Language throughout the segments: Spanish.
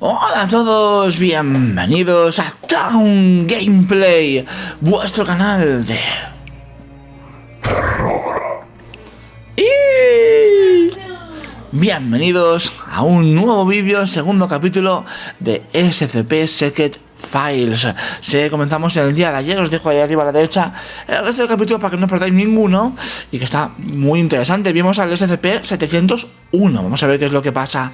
Hola a todos, bienvenidos a Town Gameplay, vuestro canal de terror. Y bienvenidos a un nuevo vídeo, segundo capítulo de SCP-Secret Files. Si comenzamos en el día de ayer, os dejo ahí arriba a la derecha el resto del capítulo para que no os perdáis ninguno y que está muy interesante. Vimos al SCP-701, vamos a ver qué es lo que pasa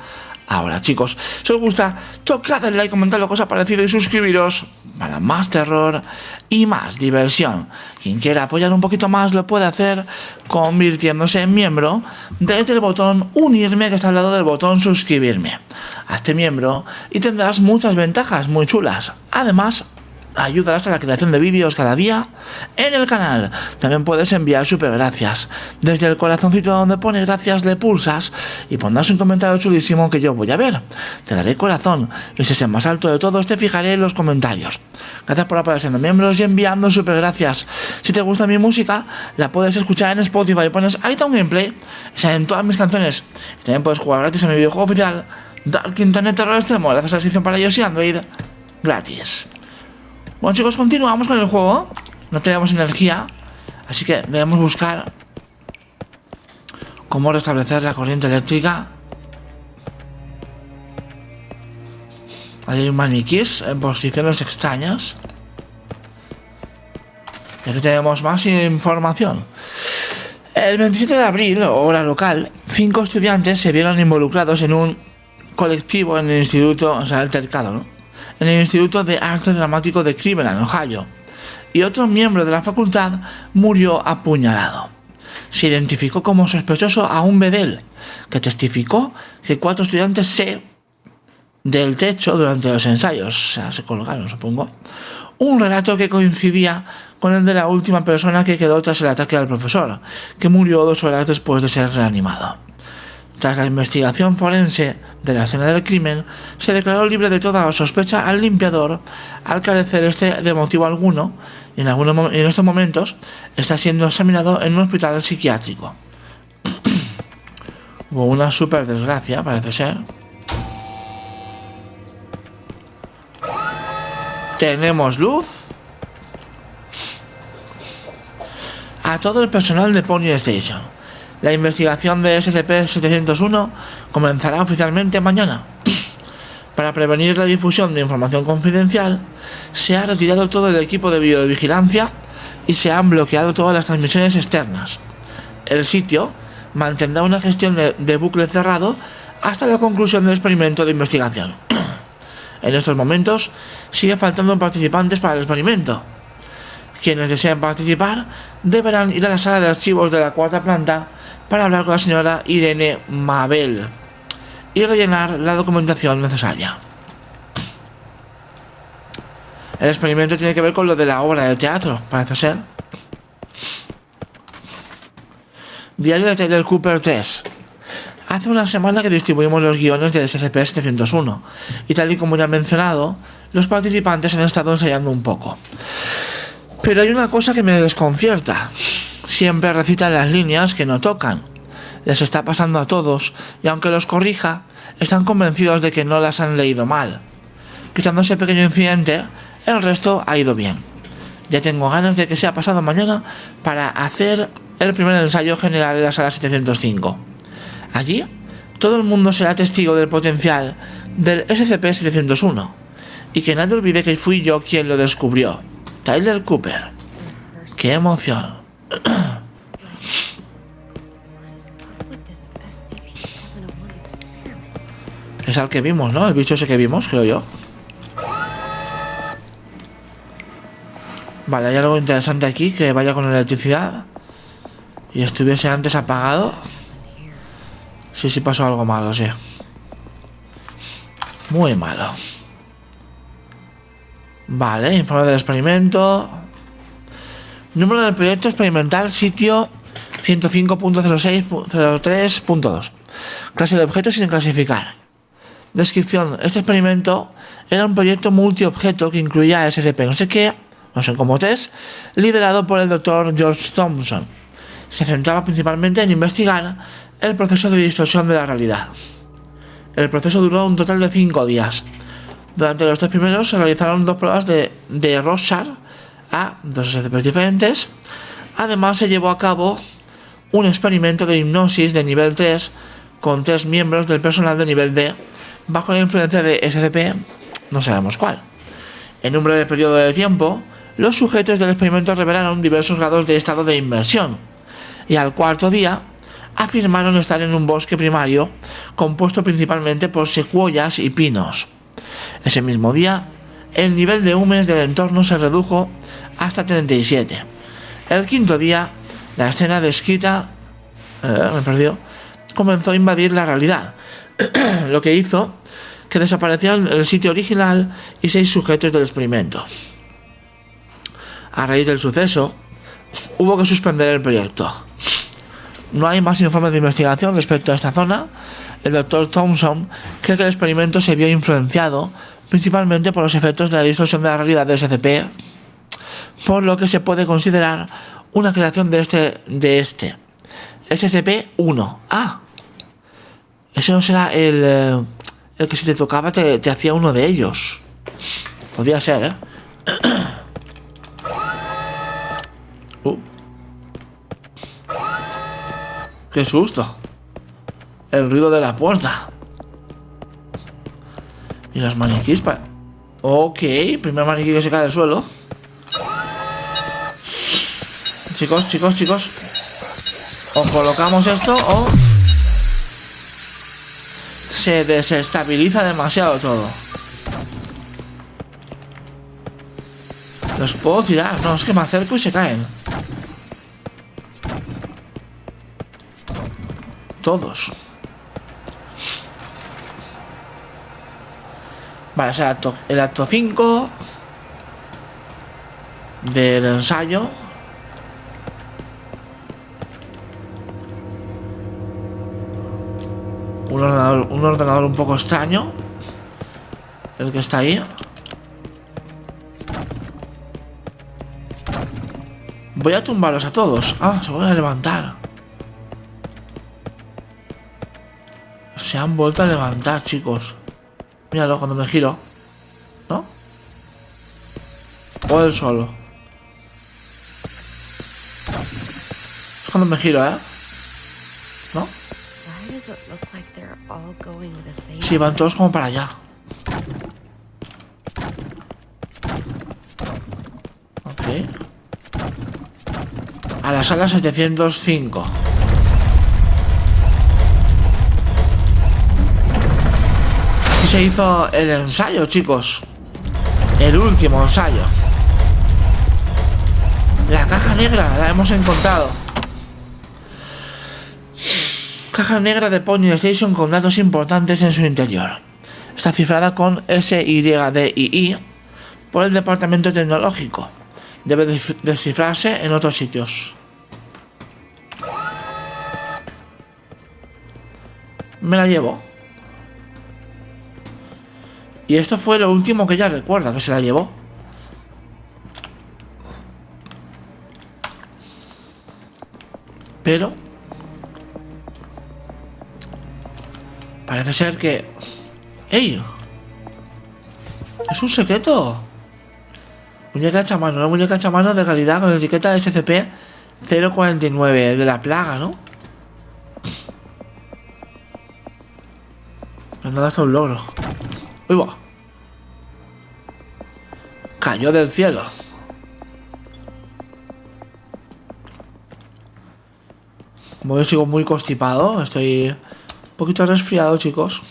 ahora, chicos. Si os gusta, tocad el like, comentad lo que os ha parecido y suscribiros para más terror y más diversión. Quien quiera apoyar un poquito más lo puede hacer convirtiéndose en miembro desde el botón unirme que está al lado del botón suscribirme. Hazte miembro y tendrás muchas ventajas muy chulas. Además, ayudarás a la creación de vídeos cada día en el canal. También puedes enviar super gracias. Desde el corazoncito donde pone gracias le pulsas y pondrás un comentario chulísimo que yo voy a ver. Te daré corazón y si es el más alto de todos te fijaré en los comentarios. Gracias por apoyar siendo miembros y enviando super gracias. Si te gusta mi música, la puedes escuchar en Spotify. Pones iTown Gameplay y salen todas mis canciones. Y también puedes jugar gratis a mi videojuego oficial Dark Internet Terror Extremo. Gracias a la sección para iOS y Android gratis. Bueno, chicos, continuamos con el juego. No tenemos energía, así que debemos buscar cómo restablecer la corriente eléctrica. Ahí hay un maniquís en posiciones extrañas. Y aquí tenemos más información. El 27 de abril, hora local, 5 estudiantes se vieron involucrados en un colectivo en el instituto, o sea, altercado, ¿no? En el Instituto de Arte Dramático de Cleveland, Ohio, y otro miembro de la facultad murió apuñalado. Se identificó como sospechoso a un bedel, que testificó que 4 estudiantes se del techo durante los ensayos, o sea, se colgaron, supongo. Un relato que coincidía con el de la última persona que quedó tras el ataque al profesor, que murió 2 horas después de ser reanimado. Tras la investigación forense de la escena del crimen, se declaró libre de toda sospecha al limpiador, al carecer de motivo alguno, y en estos momentos está siendo examinado en un hospital psiquiátrico. Hubo una super desgracia, parece ser. Tenemos luz. A todo el personal de Pony Station. La investigación de SCP-701 comenzará oficialmente mañana. Para prevenir la difusión de información confidencial, se ha retirado todo el equipo de videovigilancia y se han bloqueado todas las transmisiones externas. El sitio mantendrá una gestión de bucle cerrado hasta la conclusión del experimento de investigación. En estos momentos sigue faltando participantes para el experimento. Quienes deseen participar deberán ir a la sala de archivos de la 4ª planta para hablar con la señora Irene Mabel y rellenar la documentación necesaria. El experimento tiene que ver con lo de la obra de teatro, parece ser. Diario de Tyler Cooper 3. Hace una semana que distribuimos los guiones del SCP-701 y tal y como ya he mencionado, los participantes han estado ensayando un poco. Pero hay una cosa que me desconcierta. Siempre recitan las líneas que no tocan. Les está pasando a todos, y aunque los corrija, están convencidos de que no las han leído mal. Quitando ese pequeño incidente, el resto ha ido bien. Ya tengo ganas de que sea pasado mañana para hacer el primer ensayo general en la sala 705. Allí, todo el mundo será testigo del potencial del SCP-701, y que nadie olvide que fui yo quien lo descubrió. Tyler Cooper. ¡Qué emoción! Es al que vimos, ¿no? El bicho ese que vimos, creo yo. Vale, hay algo interesante aquí, que vaya con electricidad y estuviese antes apagado. Sí, pasó algo malo, sí. Muy malo. Vale, informe del experimento. Número del proyecto experimental, sitio 105.06.03.2. Clase de objetos sin clasificar. Descripción. Este experimento era un proyecto multiobjeto que incluía SCP no sé qué, no sé cómo test, liderado por el Dr. George Thompson. Se centraba principalmente en investigar el proceso de distorsión de la realidad. El proceso duró un total de 5 días. Durante los 3 primeros se realizaron 2 pruebas de Rorschach a 2 SCPs diferentes. Además se llevó a cabo un experimento de hipnosis de nivel 3 con 3 miembros del personal de nivel D bajo la influencia de SCP, no sabemos cuál. En un breve periodo de tiempo, los sujetos del experimento revelaron diversos grados de estado de inmersión y al 4.º día afirmaron estar en un bosque primario compuesto principalmente por secuoyas y pinos. Ese mismo día, el nivel de humes del entorno se redujo hasta 37. El 5.º día, la escena descrita comenzó a invadir la realidad, lo que hizo que desaparecieran el sitio original y 6 sujetos del experimento. A raíz del suceso, hubo que suspender el proyecto. No hay más informes de investigación respecto a esta zona. El Dr. Thompson cree que el experimento se vio influenciado principalmente por los efectos de la distorsión de la realidad de SCP, por lo que se puede considerar una creación de este SCP-1. Ah, ese no será el que si te tocaba te hacía uno de ellos. Podría ser, ¿eh? ¡Qué susto! El ruido de la puerta. Y los maniquís para... Ok, primer maniquí que se cae del suelo. Chicos. O colocamos esto o... se desestabiliza demasiado todo. ¿Los puedo tirar? No, es que me acerco y se caen. Todos. Vale, o sea, el acto 5 del ensayo. Un ordenador un poco extraño, el que está ahí. Voy a tumbarlos a todos. Ah, se van a levantar. Se han vuelto a levantar, chicos. Míralo cuando me giro. ¿No? O él solo. Es cuando me giro, ¿eh? ¿No? Sí, van todos como para allá. Ok. A la sala 705. Aquí se hizo el ensayo, chicos. El último ensayo. La caja negra la hemos encontrado. Caja negra de Pony Station con datos importantes en su interior. Está cifrada con SYDII por el departamento tecnológico. Debe descifrarse en otros sitios. Me la llevo. Y esto fue lo último que ella recuerda, que se la llevó. Pero parece ser que... ¡Ey! Es un secreto. Muñeca hecha a mano, una muñeca hecha a mano de calidad con etiqueta SCP-049 de la plaga, ¿no? Me han dado hasta un logro. ¡Uy, va! Cayó del cielo. Como yo sigo muy constipado, estoy un poquito resfriado, chicos.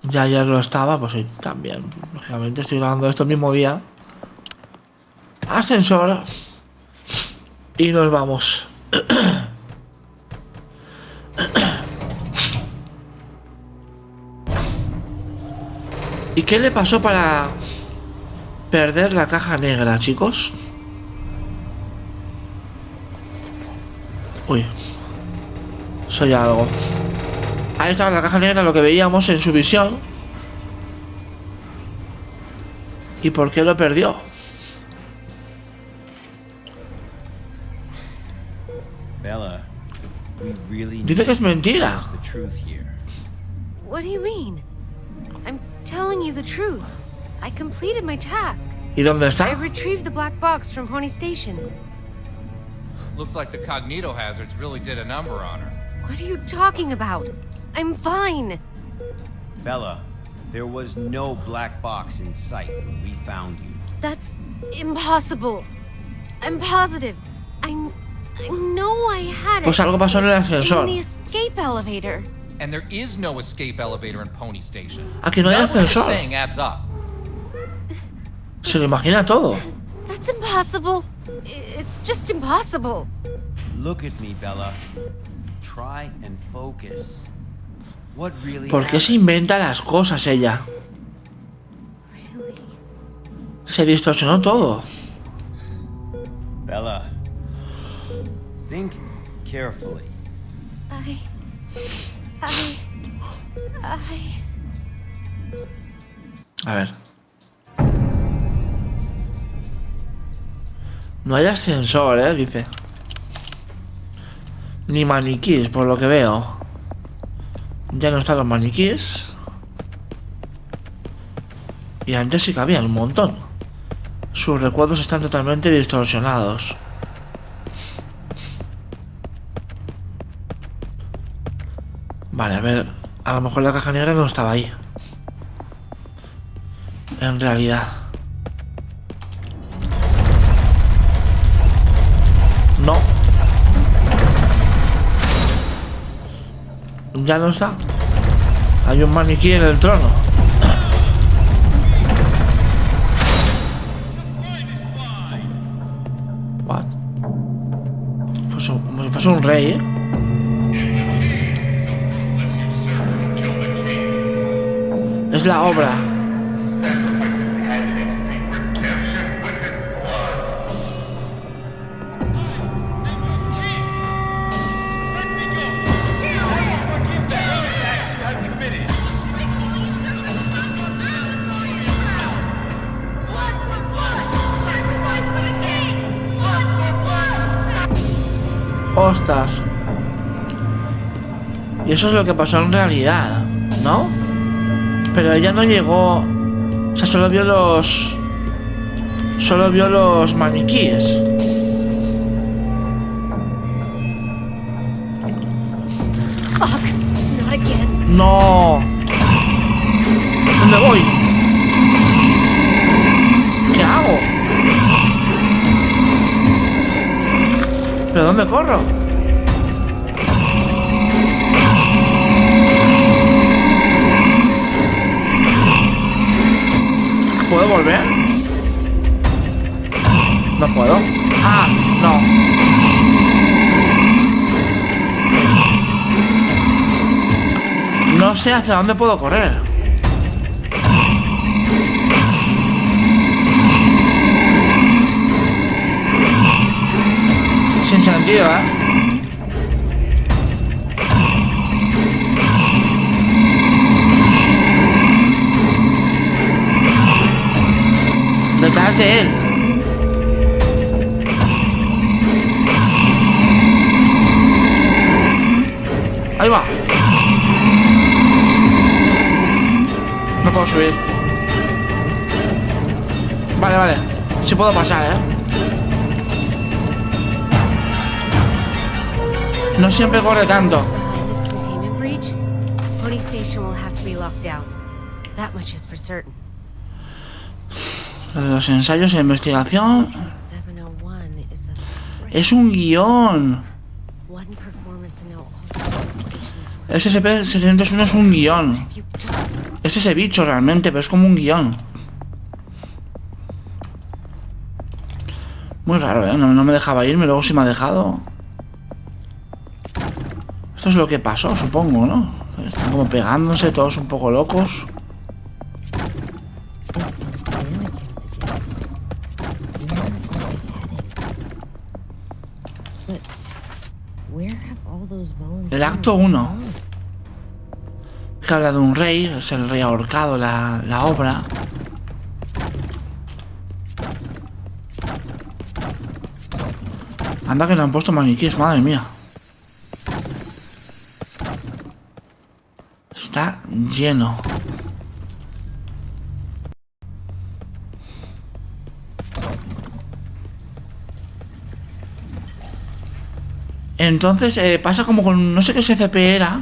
Ya ayer lo estaba, pues hoy también. Lógicamente estoy grabando esto el mismo día. Ascensor. Y nos vamos. ¿Y qué le pasó para perder la caja negra, chicos? Uy. Soy algo. Ahí estaba la caja negra, lo que veíamos en su visión. ¿Y por qué lo perdió? Bella, we really dice que es mentira. What do you mean? I'm telling you the truth. I completed my task. ¿Y dónde I está? retrieved the black box from Pony Station. Looks like the cognito hazards really did a number on her. What are you talking about? I'm fine. Bella, there was no black box in sight when we found you. That's impossible. I'm positive. I know I had it. Pues algo pasó en el ascensor. In the escape elevator. And there is no escape elevator in Pony Station. Aquí no hay None of what you're ascensor. saying adds up. Se lo imagina todo. That's impossible. It's just impossible. Look at me, Bella. Try and focus. What really ¿Por qué se inventa las cosas ella? Really? Se distorsionó todo. Bella, think carefully. A ver. No hay ascensor, dice. Ni maniquís, por lo que veo. Ya no están los maniquís. Y antes sí que había un montón. Sus recuerdos están totalmente distorsionados. Vale, a ver. A lo mejor la caja negra no estaba ahí. En realidad. No. Ya no está. Hay un maniquí en el trono. What? Como si fuese un rey, Es la obra. Ostras. Y eso es lo que pasó en realidad, ¿no? Pero ella no llegó. O sea, solo vio los maniquíes. Fuck, not again. No. ¿Dónde voy? ¿Qué hago? ¿Pero dónde corro? ¿Puedo volver? No puedo. Ah, no. No sé hacia dónde puedo correr. Sin sentido, Detrás de él. Ahí va. No puedo subir. Vale, vale. Sí puedo pasar, No siempre corre tanto. This containment breach, Pony Station will have to be locked down. That much is for certain. Los ensayos de investigación. 701 is a script. Es un guión. One performance and now all the stations were. SCP-239 es un guión. You don't. Es ese bicho realmente, pero es como un guión. Muy raro, no me dejaba irme, luego sí me ha dejado. Esto es lo que pasó, supongo, ¿no? Están como pegándose, todos un poco locos. El acto 1. Que habla de un rey, es el rey ahorcado, la obra. Anda que le han puesto maniquíes, madre mía. está lleno. Entonces pasa como con, no sé qué SCP era,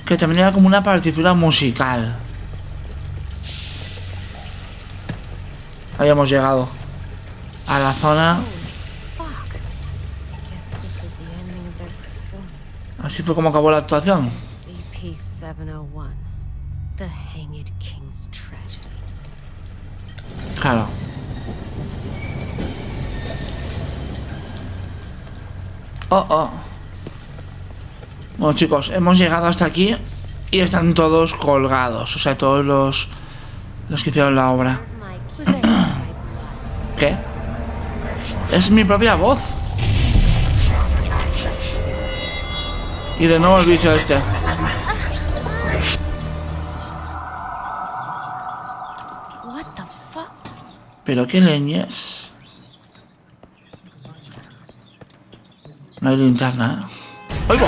que también era como una partitura musical. Habíamos llegado a la zona. Así fue como acabó la actuación. SCP-239, the Hanged King's tragedy. Claro. Oh, oh. Bueno, chicos, hemos llegado hasta aquí y están todos colgados. O sea, todos los que hicieron la obra. ¿Qué? Es mi propia voz. Y de nuevo el bicho este. What the fuck? Pero qué leñes. No hay linterna. ¡Oigo!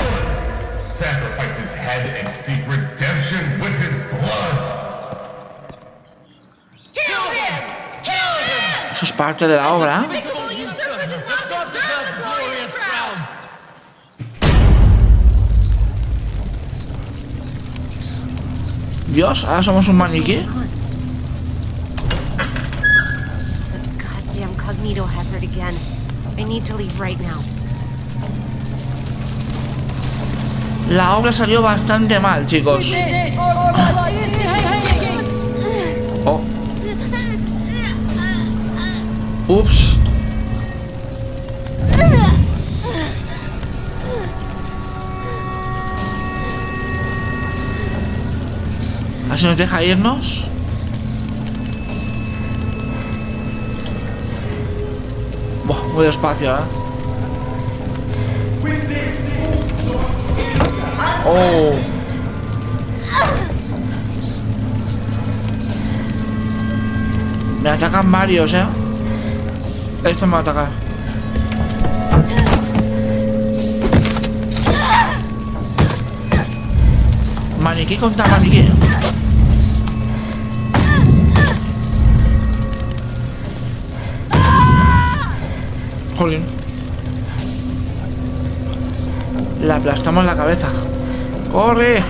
Sacrifice his head and seek redemption with his blood. Kill him! Kill him! Eso es parte de la obra. Dios, ahora somos un maniquí. It's the goddamn cognito hazard again. I need to leave right now. La obra salió bastante mal, chicos. Oh. Ups. Así nos deja irnos. Buah, muy despacio, ¿eh? Oh. Me atacan varios, ¿eh? Esto me va a atacar. Maniquí contra maniquí. Jolín. Le aplastamos la cabeza. ¡Corre!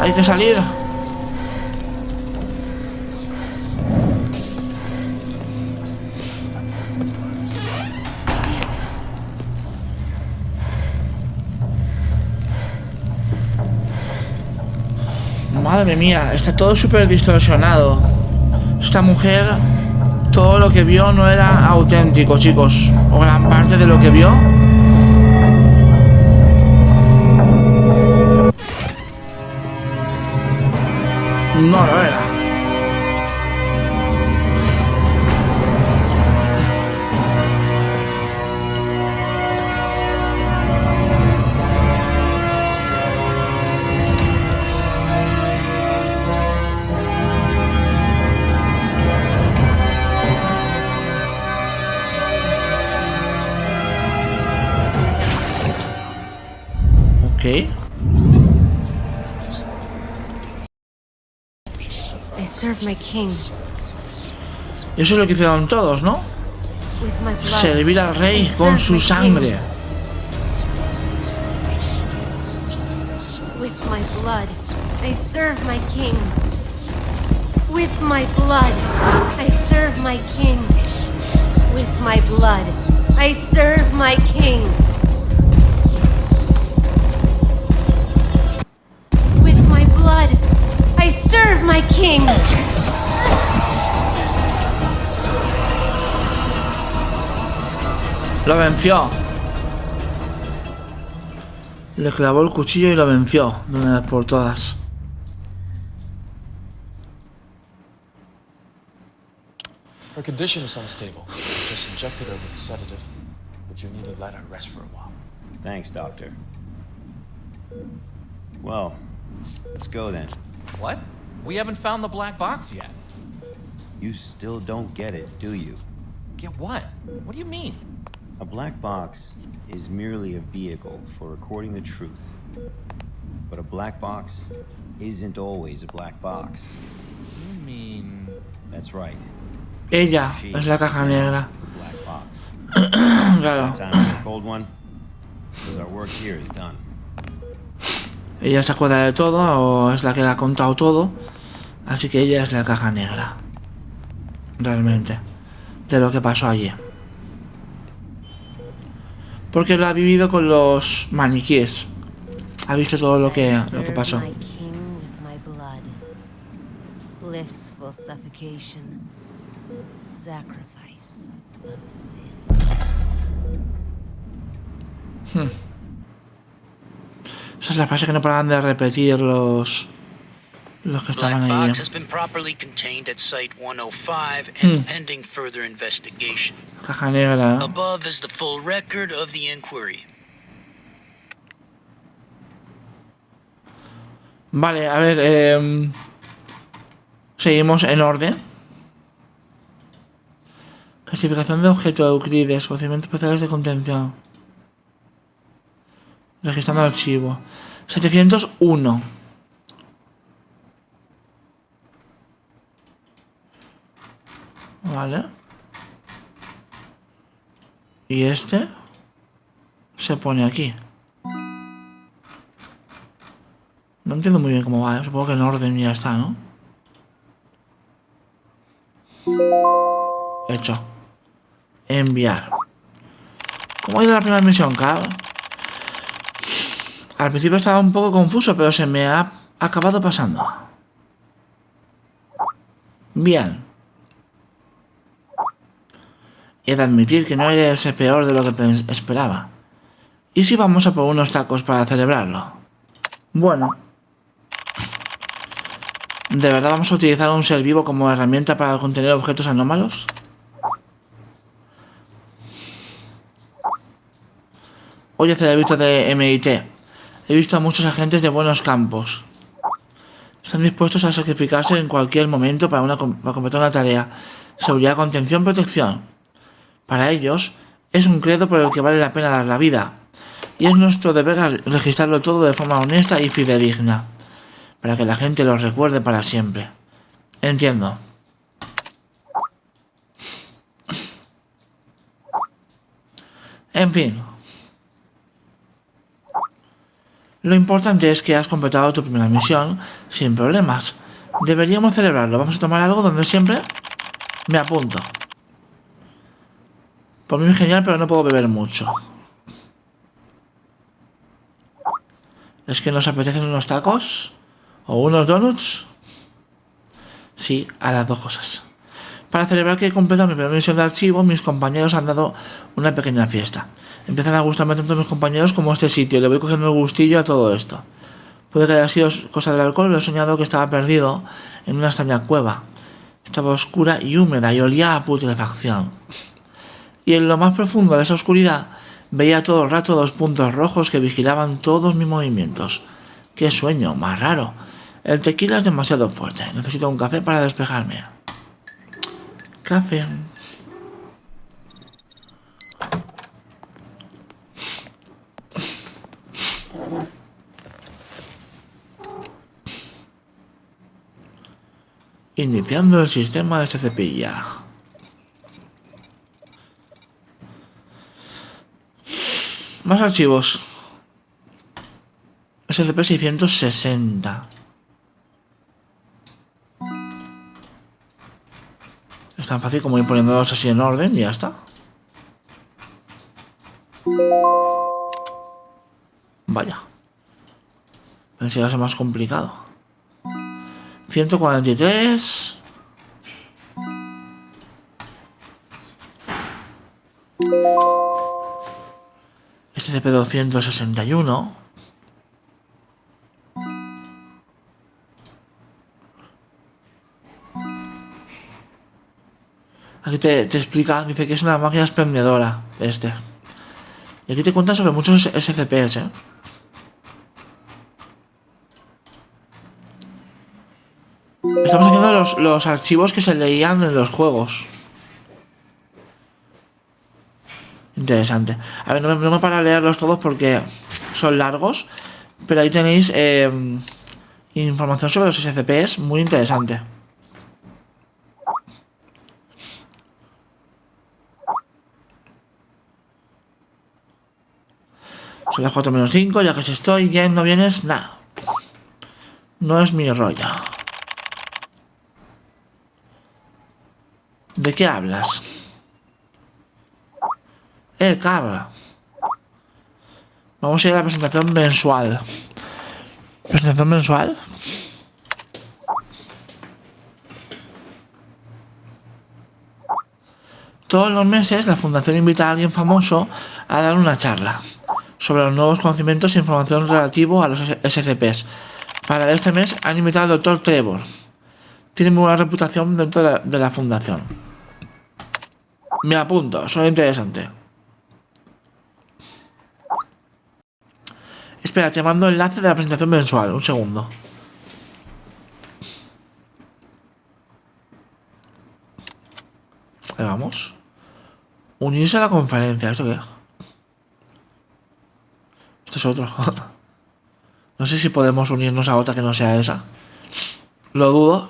Hay que salir. Madre mía, está todo súper distorsionado. Esta mujer, todo lo que vio no era auténtico, chicos. O gran parte de lo que vio. No lo era. Okay. I serve my king Eso es lo que hicieron todos, ¿no? with my blood. Servir al I rey serve con su my sangre. king with my blood. I serve my king with my blood. I serve my king with my blood. I serve my king. With my blood, I serve my king. Lo venció. Le clavó el cuchillo y lo venció de una vez por todas. Her condition is unstable. Just injected her with a sedative, but you need to let her rest for a while. Thanks, Doctor. Well, let's go then. What? We haven't found the black box yet. You still don't get it, do you? Get what? What do you mean? A black box is merely a vehicle for recording the truth. But a black box isn't always a black box. You mean... That's right. Ella She es la caja is negra. the black box. Claro. Time for the cold one, because our work here is done. Ella se acuerda de todo, o es la que ha contado todo. Así que ella es la caja negra. Realmente. De lo que pasó allí. Porque lo ha vivido con los maniquíes. Ha visto todo lo que pasó. My king with my blood. Blissful suffocation. Sacrifice of sin. Esa es la frase que no paraban de repetir los que estaban Black ahí. box has been properly contained at Site 105 and pending further investigation. Caja negra. Above is the full record of the inquiry. Vale, a ver. Seguimos en orden. Clasificación de objeto de Euclides. Procedimientos especiales de contención. Registrando archivo. 701. Vale. Y este se pone aquí. No entiendo muy bien cómo va, ¿eh? Supongo que en orden y ya está, ¿no? Hecho. Enviar. ¿Cómo ha ido la primera misión, Carl? Al principio estaba un poco confuso, pero se me ha acabado pasando. Bien. He de admitir que no eres peor de lo que esperaba. ¿Y si vamos a por unos tacos para celebrarlo? Bueno. ¿De verdad vamos a utilizar un ser vivo como herramienta para contener objetos anómalos? Oye, cerebrito de MIT. He visto a muchos agentes de buenos campos. Están dispuestos a sacrificarse en cualquier momento para completar una tarea. Seguridad, contención, protección. Para ellos, es un credo por el que vale la pena dar la vida. Y es nuestro deber registrarlo todo de forma honesta y fidedigna. Para que la gente lo recuerde para siempre. Entiendo. En fin. Lo importante es que has completado tu primera misión sin problemas. Deberíamos celebrarlo. Vamos a tomar algo donde siempre me apunto. Por mí es genial, pero no puedo beber mucho. ¿Es que nos apetecen unos tacos? ¿O unos donuts? Sí, a las dos cosas. Para celebrar que he completado mi primera misión de archivo, mis compañeros han dado una pequeña fiesta. Empiezan a gustarme tanto mis compañeros como este sitio. Le voy cogiendo el gustillo a todo esto. Puede que haya sido cosa del alcohol, pero he soñado que estaba perdido en una extraña cueva. Estaba oscura y húmeda y olía a putrefacción. Y en lo más profundo de esa oscuridad veía todo el rato 2 puntos rojos que vigilaban todos mis movimientos. ¡Qué sueño más raro! El tequila es demasiado fuerte. Necesito un café para despejarme. Café. Iniciando el sistema de SCP. Más archivos. SCP-660. Es tan fácil como ir poniéndolos así en orden y ya está. Vaya. Pensé que iba a ser más complicado. 143. SCP-261. Aquí te explica, dice que es una máquina expendedora este. Y aquí te cuentan sobre muchos SCPs, ¿eh? Estamos haciendo los archivos que se leían en los juegos. Interesante. A ver, no me para leerlos todos porque son largos, pero ahí tenéis información sobre los SCPs muy interesante. Son las 4 menos 5, ya que si estoy bien, no vienes, nada. No es mi rollo. ¿De qué hablas? Carla. Vamos a ir a la presentación mensual. ¿Presentación mensual? Todos los meses la fundación invita a alguien famoso a dar una charla sobre los nuevos conocimientos e información relativo a los SCPs. Para este mes han invitado al Dr. Trevor. Tiene muy buena reputación dentro de la fundación. Me apunto, suena interesante. Espera, te mando el enlace de la presentación mensual. Un segundo. Ahí vamos. Unirse a la conferencia. ¿Esto qué? Esto es otro. No sé si podemos unirnos a otra que no sea esa. Lo dudo.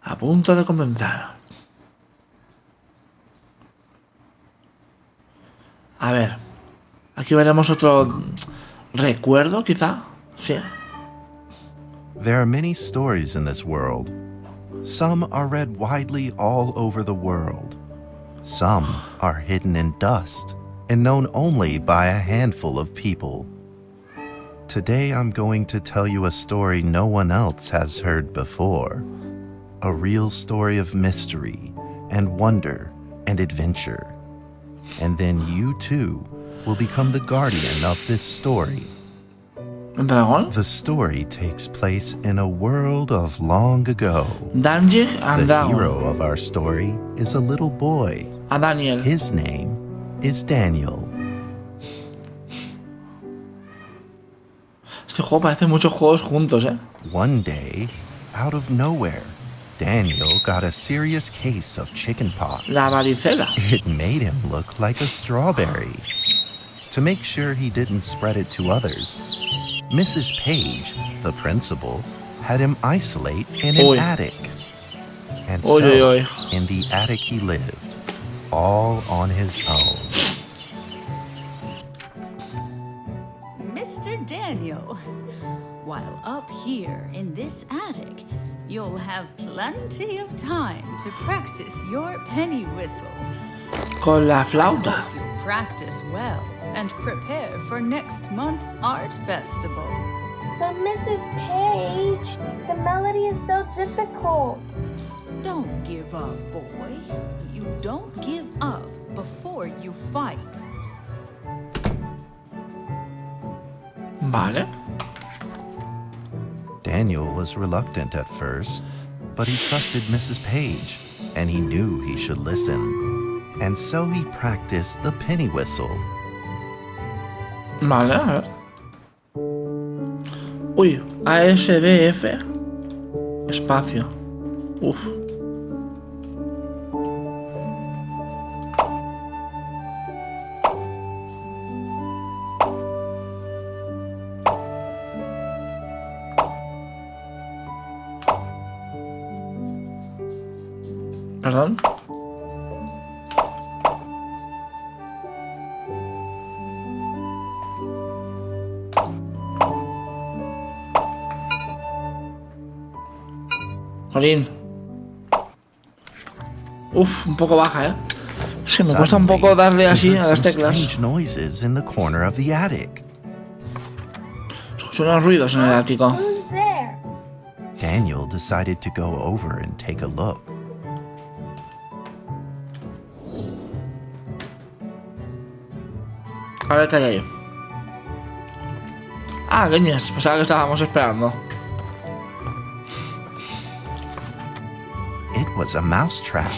A punto de comenzar. A ver. Aquí veremos otro recuerdo, quizá. Sí. There are many stories in this world. Some are read widely all over the world. Some are hidden in dust and known only by a handful of people. Today I'm going to tell you a story no one else has heard before. A real story of mystery and wonder and adventure. And then you too will become the guardian of this story. ¿Dragón? The story takes place in a world of long ago. Danger and The Dragon. hero of our story is a little boy. A Daniel. His name is Daniel. Este juego parece muchos juegos juntos, ¿eh? One day, out of nowhere, Daniel got a serious case of chickenpox. La varicela. It made him look like a strawberry. To make sure he didn't spread it to others, Mrs. Page, the principal, had him isolate in an Oy. attic. And Oy, so, oy, oy. in the attic he lived, all on his own. Mr. Daniel, while up here in this attic, you'll have plenty of time to practice your penny whistle. Con la flauta. Hope you practice well and prepare for next month's art festival. But Mrs. Page, the melody is so difficult. Don't give up, boy. You don't give up before you fight. Vale. Daniel was reluctant at first, but he trusted Mrs. Page, and he knew he should listen. And so he practiced the penny whistle. Vale, a ver. Uy, ASDF. Espacio. Uf. Perdón. Jolín. Uf, un poco baja, ¿eh? Es que me cuesta un poco darle así a las teclas. Strange noises in the corner of the attic. Escucho unos ruidos en el ático. Who's there? Daniel decided to go over and take a look. A ver qué hay ahí. Ah, leñas, pensaba que estábamos esperando. It was a mousetrap,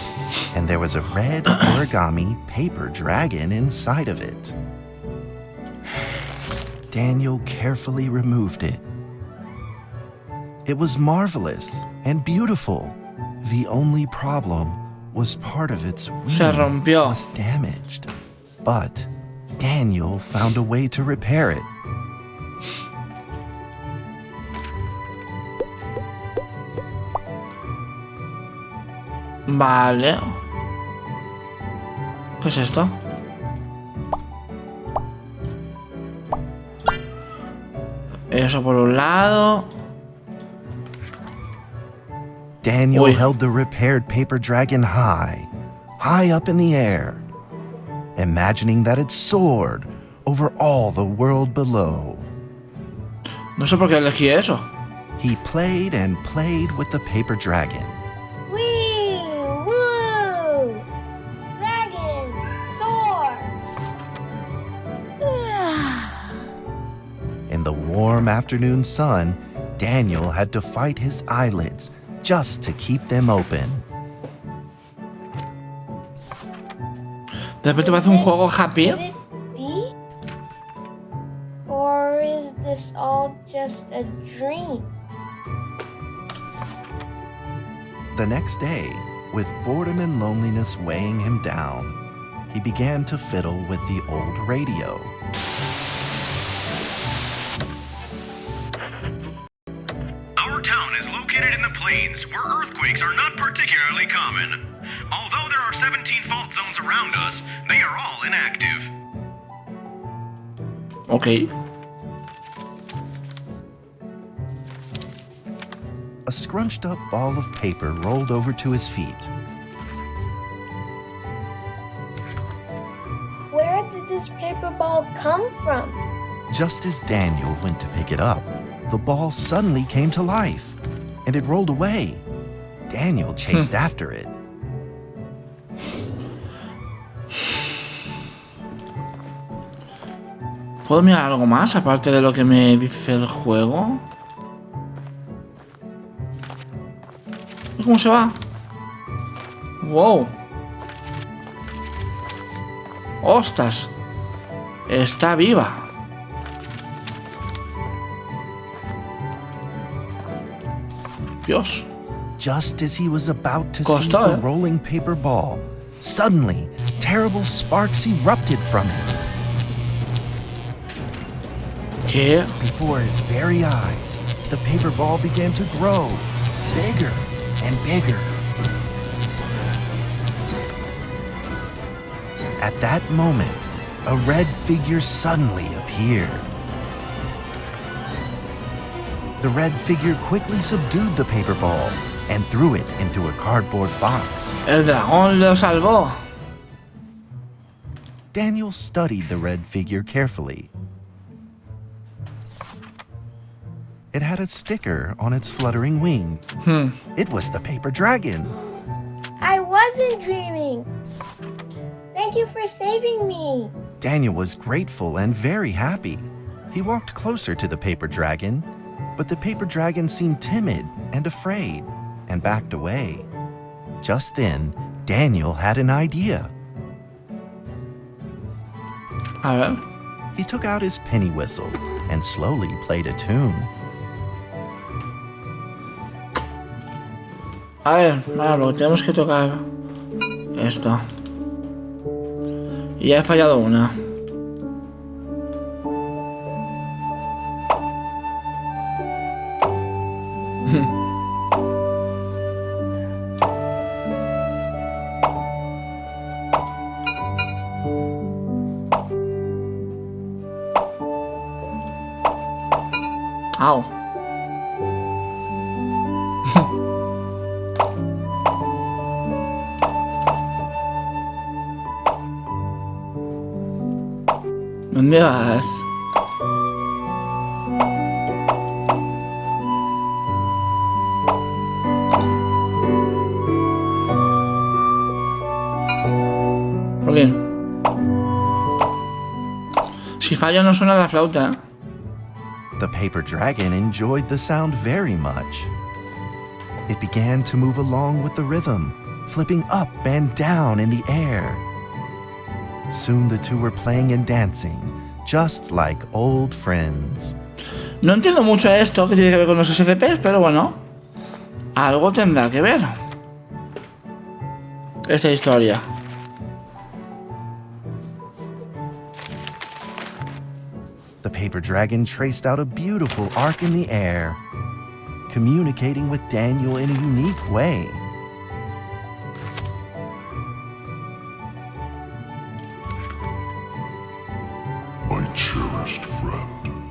and there was a red origami paper dragon inside of it. Daniel carefully removed it. It was marvelous and beautiful. The only problem was part of its wing Se rompió. was damaged. But Daniel found a way to repair it. Vale. ¿Qué es esto? Eso por un lado. Daniel Uy. held the repaired paper dragon high up in the air, imagining that it soared over all the world below. No sé por qué elegí eso. He played and played with the paper dragon. Wee! Woo! Dragon! Soar! In the warm afternoon sun, Daniel had to fight his eyelids just to keep them open. De repente parece un juego happy. Could it be? Or is this all just a dream? The next day, with boredom and loneliness weighing him down, he began to fiddle with the old radio. Our town is located in the plains, where earthquakes are not particularly common. Although there are 17 fault zones around us, they are all inactive. Ok. A scrunched up ball of paper rolled over to his feet. Where did this paper ball come from? Just as Daniel went to pick it up, the ball suddenly came to life, and it rolled away. Daniel chased after it. ¿Puedo mirar algo más aparte de lo que me dice el juego? ¿Cómo se va? ¡Wow! ¡Ostras! Está viva. Dios. Just as he was about to Costó, seize the eh? rolling paper ball, suddenly, terrible sparks erupted from it. ¿Qué? Before his very eyes, the paper ball began to grow, bigger and bigger. At that moment, a red figure suddenly appeared. The red figure quickly subdued the paper ball and threw it into a cardboard box. El dragón lo salvó. Daniel studied the red figure carefully. It had a sticker on its fluttering wing. It was the paper dragon. I wasn't dreaming. Thank you for saving me. Daniel was grateful and very happy. He walked closer to the paper dragon, but the paper dragon seemed timid and afraid and backed away. Just then, Daniel had an idea. A ver. He took out his penny whistle and slowly played a tune. A ver, claro, tenemos que tocar esto. Y ya he fallado una. Au. ¿Dónde vas? Jolín. Si fallo no suena la flauta, ¿eh? The paper dragon enjoyed the sound very much. It began to move along with the rhythm, flipping up and down in the air. Soon the two were playing and dancing, just like old friends. No entiendo mucho esto que tiene que ver con los SCPs, pero bueno. Algo tendrá que ver esta historia. The paper dragon traced out a beautiful arc in the air, communicating with Daniel in a unique way. My cherished friend,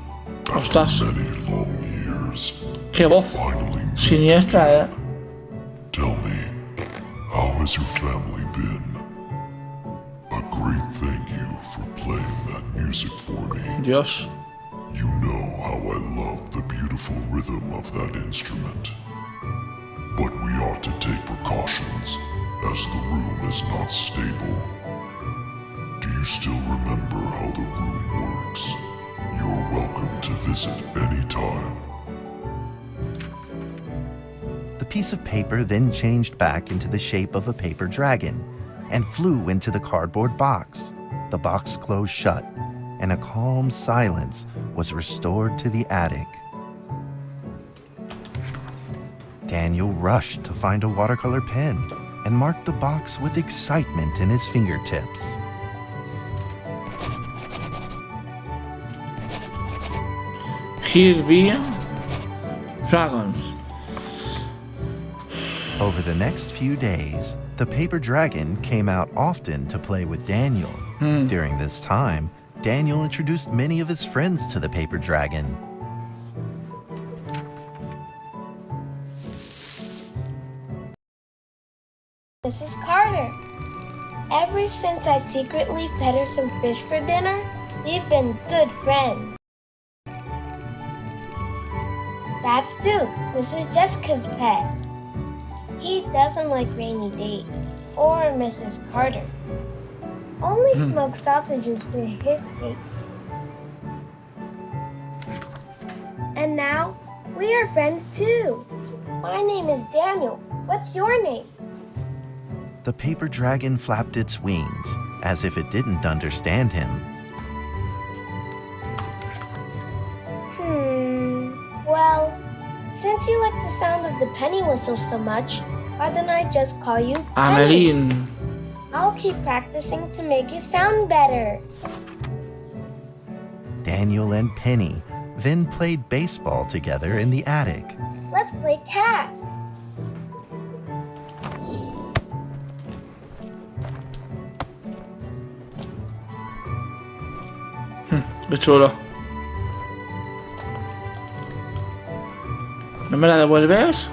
Ostras. after many long years, Qué voz finally siniestra, tell me, how has your family been? A great thank you for playing that music for me. Dios. You know how I love the beautiful rhythm of that instrument. But we ought to take precautions, as the room is not stable. Do you still remember how the room works? You're welcome to visit anytime. The piece of paper then changed back into the shape of a paper dragon and flew into the cardboard box. The box closed shut, and a calm silence was restored to the attic. Daniel rushed to find a watercolor pen and marked the box with excitement in his fingertips. Here be dragons. Over the next few days, the paper dragon came out often to play with Daniel. During this time, Daniel introduced many of his friends to the paper dragon. Mrs. Carter. Ever since I secretly fed her some fish for dinner, we've been good friends. That's Duke, Mrs. Jessica's pet. He doesn't like rainy days or Mrs. Carter. Only smoked sausages for his taste. And now, we are friends too. My name is Daniel. What's your name? The paper dragon flapped its wings, as if it didn't understand him. Well, since you like the sound of the penny whistle so much, why don't I just call you Penny? Amelín. I'll keep practicing to make it sound better. Daniel and Penny then played baseball together in the attic. Let's play tag. Qué chulo. ¿No me la devuelves?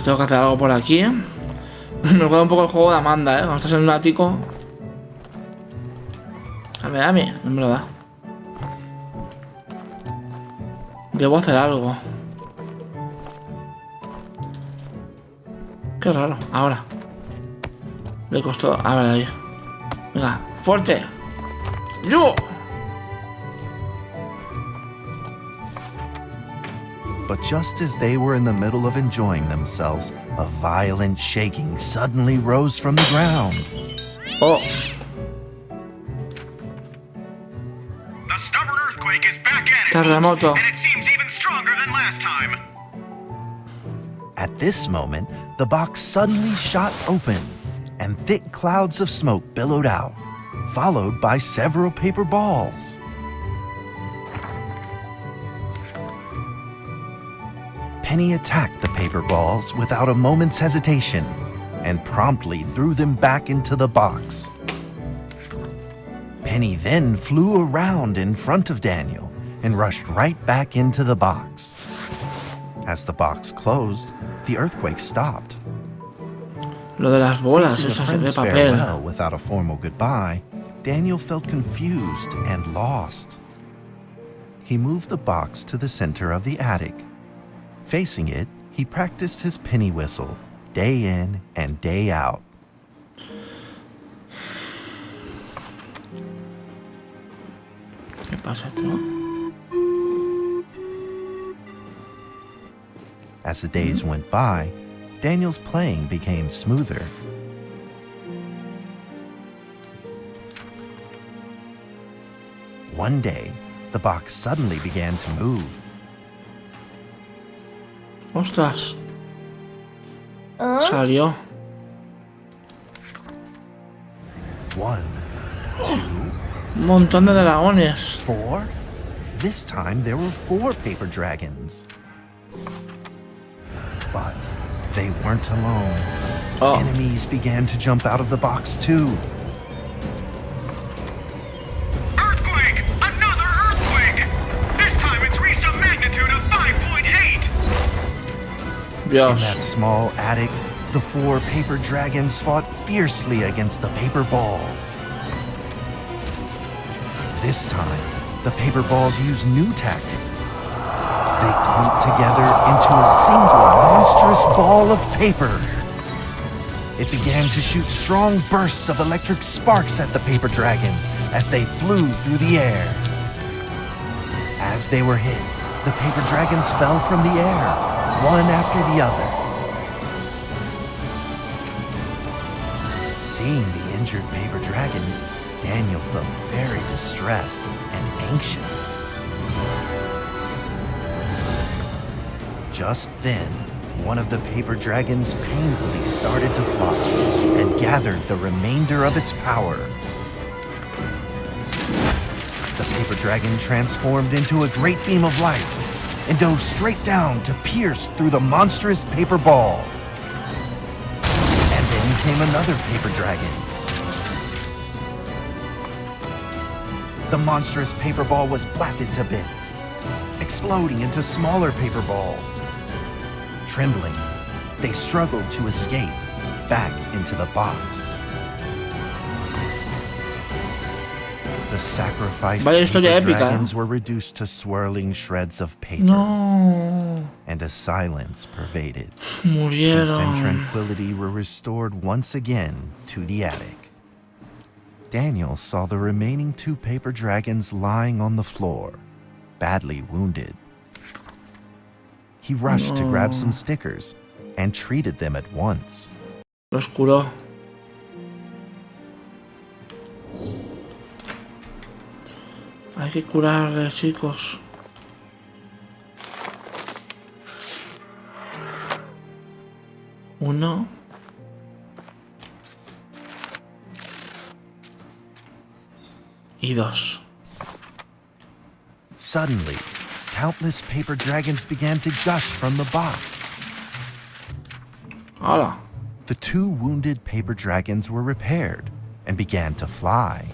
Tengo que hacer algo por aquí. Me recuerda un poco el juego de Amanda, Cuando estás en un ático. Dame. No me lo da. Debo hacer algo. Qué raro. Ahora. Le costó. A ver ahí. Venga, fuerte. ¡Yo! But just as they were in the middle of enjoying themselves, a violent shaking suddenly rose from the ground. Oh. The stubborn earthquake is back at it, Terremoto. and it seems even stronger than last time. At this moment, the box suddenly shot open, and thick clouds of smoke billowed out, followed by several paper balls. Penny attacked the paper balls without a moment's hesitation and promptly threw them back into the box. Penny then flew around in front of Daniel and rushed right back into the box. As the box closed, the earthquake stopped. Lo de las bolas, Facing a esas de friend's papel. farewell without a formal goodbye, Daniel felt confused and lost. He moved the box to the center of the attic. Facing it, he practiced his penny whistle, day in and day out. ¿Qué pasa, tú? As the days went by, Daniel's playing became smoother. One day, the box suddenly began to move. Ostras. Salió. 1, 2, Un montón de dragones. 4. This time there were 4 paper dragons. But they weren't alone. Enemies began to jump out of the box too. Earthquake! Another earthquake! This time it's reached a magnitude of 5.8! In that small attic, the 4 paper dragons fought fiercely against the paper balls. This time, the paper balls used new tactics. They clumped together into a single monstrous ball of paper. It began to shoot strong bursts of electric sparks at the paper dragons as they flew through the air. As they were hit, the paper dragons fell from the air, one after the other. Seeing the injured paper dragons, Daniel felt very distressed and anxious. Just then, one of the paper dragons painfully started to fly and gathered the remainder of its power. The paper dragon transformed into a great beam of light and dove straight down to pierce through the monstrous paper ball. And then came another paper dragon. The monstrous paper ball was blasted to bits, exploding into smaller paper balls. Trembling, they struggled to escape back into the box. The sacrificed paper dragons were reduced to swirling shreds of paper. And a silence pervaded. Peace and tranquility were restored once again to the attic. Daniel saw the remaining 2 paper dragons lying on the floor, badly wounded. He rushed to grab some stickers and treated them at once. Los curó. Hay que curarle, chicos. Uno. Y 2. Suddenly, countless paper dragons began to gush from the box. Hola. The 2 wounded paper dragons were repaired and began to fly.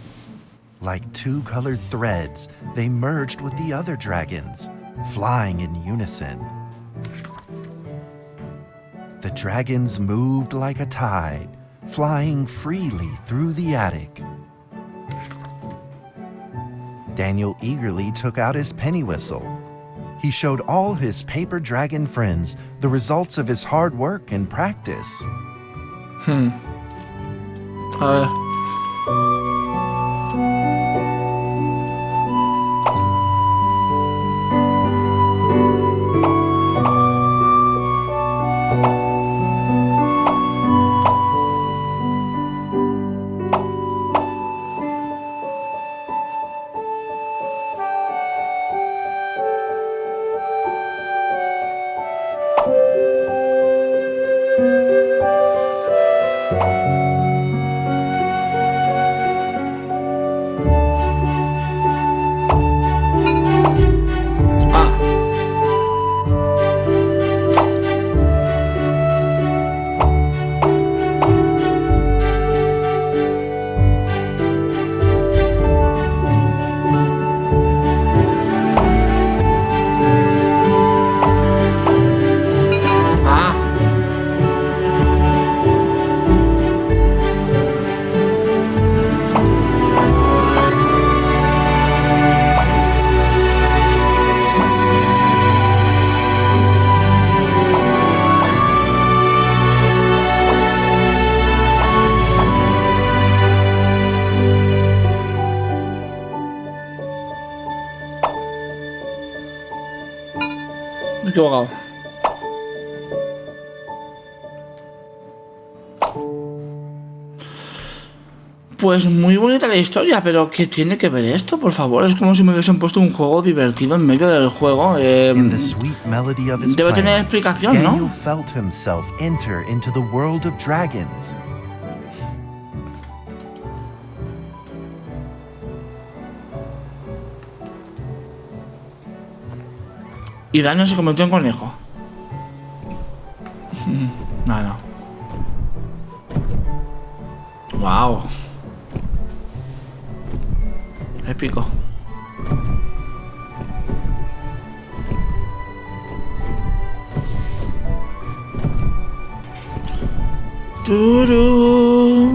Like 2 colored threads, they merged with the other dragons, flying in unison. The dragons moved like a tide, flying freely through the attic. Daniel eagerly took out his penny whistle. He showed all his paper dragon friends the results of his hard work and practice. equivocado. Pues muy bonita la historia, pero ¿qué tiene que ver esto, por favor? Es como si me hubiesen puesto un juego divertido en medio del juego. Debe tener explicación, ¿no? Daniel felt himself enter into the world of dragons. Y Daniel se convirtió en conejo. No. Wow. Épico. Turú.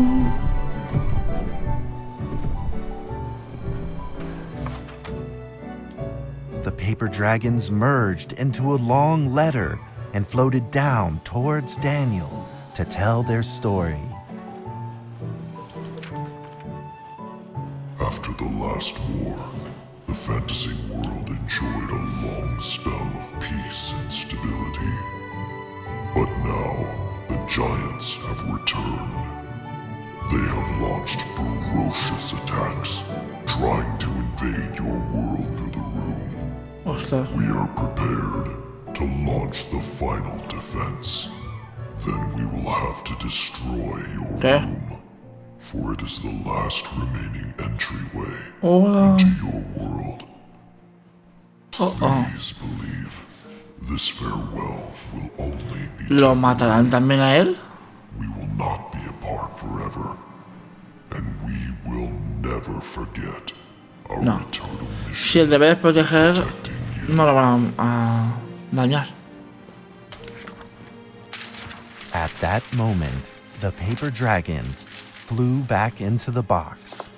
The paper dragons merged into a long letter and floated down towards Daniel to tell their story. After the last war, the fantasy world enjoyed a long spell of peace and stability. But now, the giants have returned. They have launched ferocious attacks, trying to invade your world through the room. We are prepared to launch the final defense. Then we will have to destroy your room, for it is the last remaining entryway into your world. Please believe this farewell will only be ¿Lo matarán también a él? We will not be apart forever, and we will never forget our eternal mission. Si el deber es proteger, no lo van a dañar. At that moment, the paper dragons flew back into the box.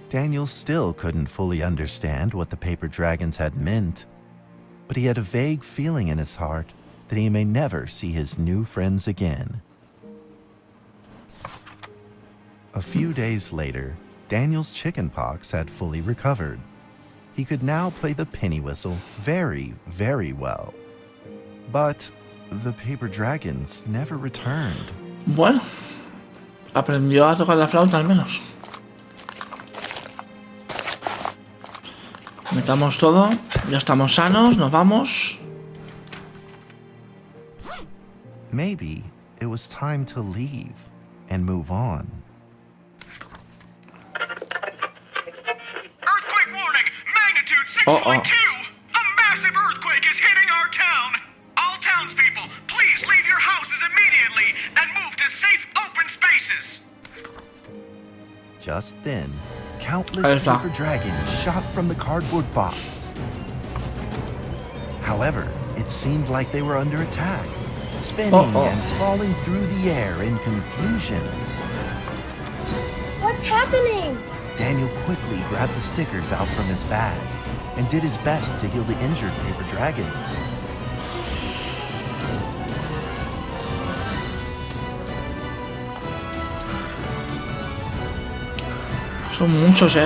Daniel still couldn't fully understand what the paper dragons had meant, but he had a vague feeling in his heart that he may never see his new friends again. A few days later, Daniel's chickenpox had fully recovered. He could now play the penny whistle very, very well. But the paper dragons never returned. Bueno, aprendió a tocar la flauta al menos. Metamos todo, ya estamos sanos, nos vamos. Maybe it was time to leave and move on. Earthquake warning! Magnitude 6.2! A massive earthquake is hitting our town! All townspeople, please leave your houses immediately and move to safe open spaces! Just then, countless paper dragons shot from the cardboard box. However, it seemed like they were under attack, spinning and falling through the air in confusion. What's happening? Daniel quickly grabbed the stickers out from his bag and did his best to heal the injured paper dragons. Son muchos,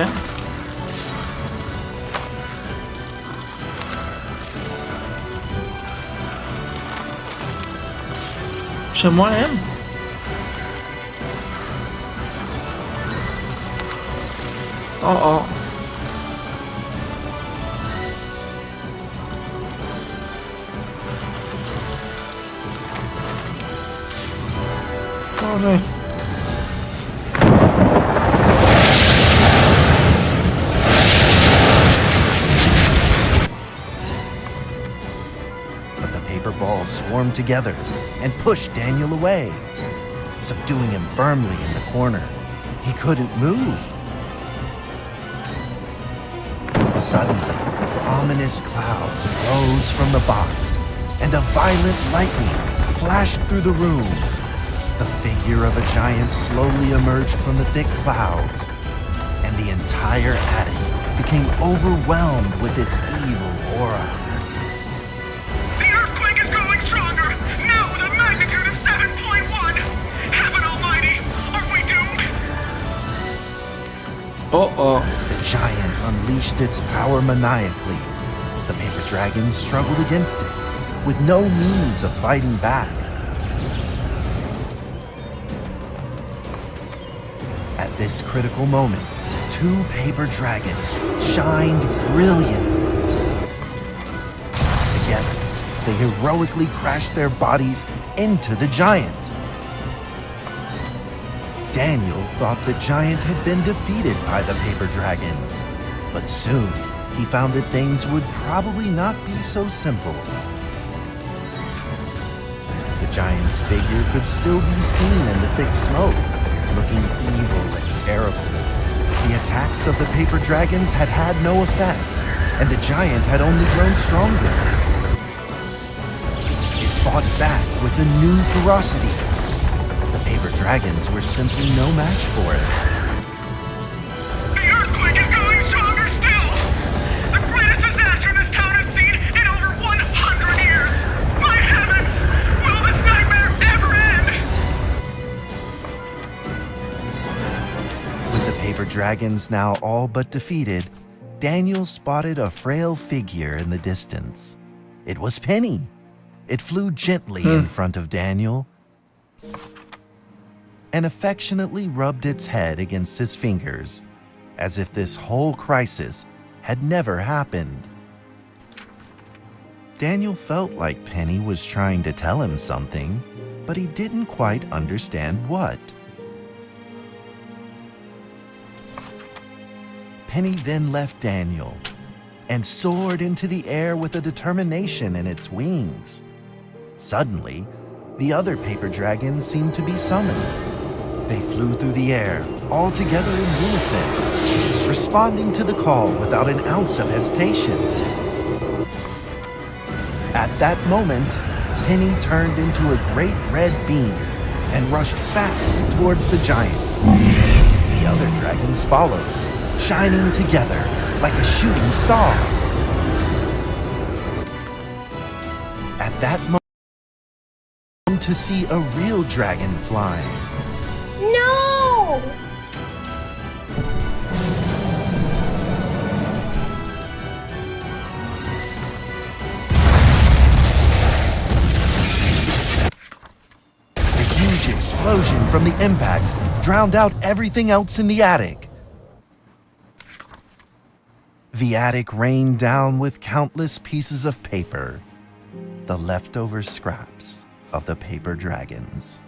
Se mueren. Corre. Balls swarmed together and pushed Daniel away, subduing him firmly in the corner. He couldn't move. Suddenly, ominous clouds rose from the box, and a violent lightning flashed through the room. The figure of a giant slowly emerged from the thick clouds, and the entire attic became overwhelmed with its evil aura. The giant unleashed its power maniacally. The paper dragons struggled against it, with no means of fighting back. this critical moment, 2 paper dragons shined brilliantly. Together, they heroically crashed their bodies into the giant. Daniel thought the giant had been defeated by the paper dragons, but soon he found that things would probably not be so simple. The giant's figure could still be seen in the thick smoke, looking evil and terrible. The attacks of the paper dragons had had no effect, and the giant had only grown stronger. It fought back with a new ferocity. The paper dragons were simply no match for it. The earthquake is going stronger still! The greatest disaster this town has seen in over 100 years! My heavens! Will this nightmare ever end? With the paper dragons now all but defeated, Daniel spotted a frail figure in the distance. It was Penny. It flew gently in front of Daniel and affectionately rubbed its head against his fingers, as if this whole crisis had never happened. Daniel felt like Penny was trying to tell him something, but he didn't quite understand what. Penny then left Daniel and soared into the air with a determination in its wings. Suddenly, the other paper dragons seemed to be summoned. They flew through the air, all together in unison, responding to the call without an ounce of hesitation. At that moment, Penny turned into a great red beam and rushed fast towards the giant. The other dragons followed, shining together like a shooting star. At that moment, to see a real dragon flying. No! A huge explosion from the impact drowned out everything else in the attic. The attic rained down with countless pieces of paper, the leftover scraps of the paper dragons.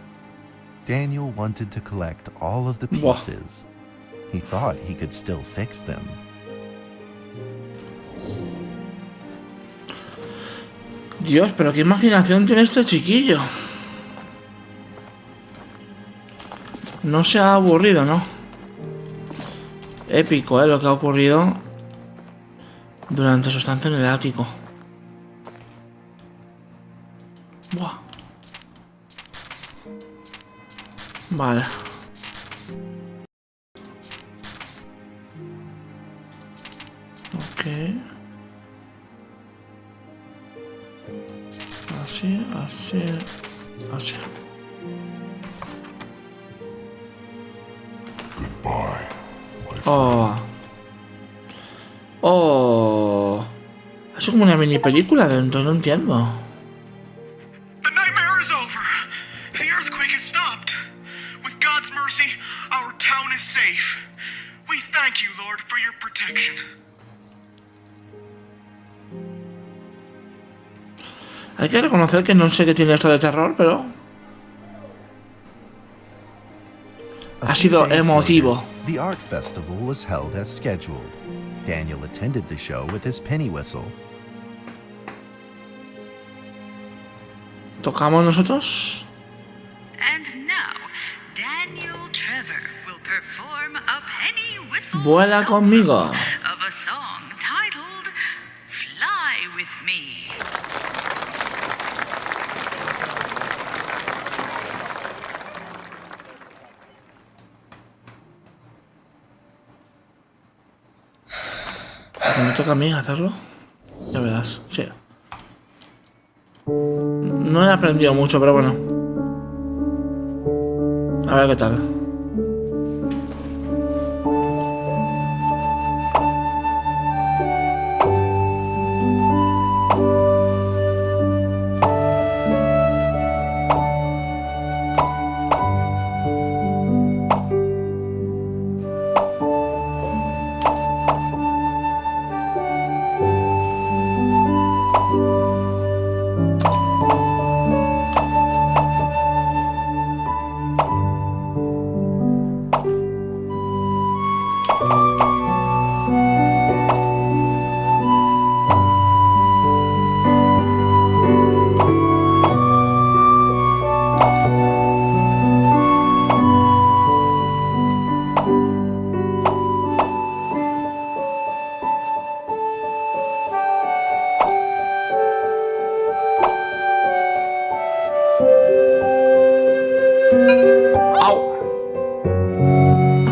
Daniel wanted to collect all of the pieces. He thought he could still fix them. Dios, pero qué imaginación tiene este chiquillo. No se ha aburrido, ¿no? Épico, lo que ha ocurrido durante su estancia en el ático. Buah. Vale. Ok. Así, así, así. Goodbye. Oh. Oh. Es como una mini película dentro, no entiendo. The nightmare is over. The earthquake has stopped. With God's mercy, our town is safe. We thank you, Lord, for your protection. Hay que reconocer que no sé qué tiene esto de terror, pero ha sido emotivo. The art festival was held as scheduled. Daniel attended the show with his penny whistle. ¿Tocamos nosotros? And now, Daniel Trevor will perform a penny whistle Vuela conmigo. of a song titled Fly With Me. ¿Me toca a mí hacerlo? Ya verás, sí. No he aprendido mucho, pero bueno. A ver qué tal.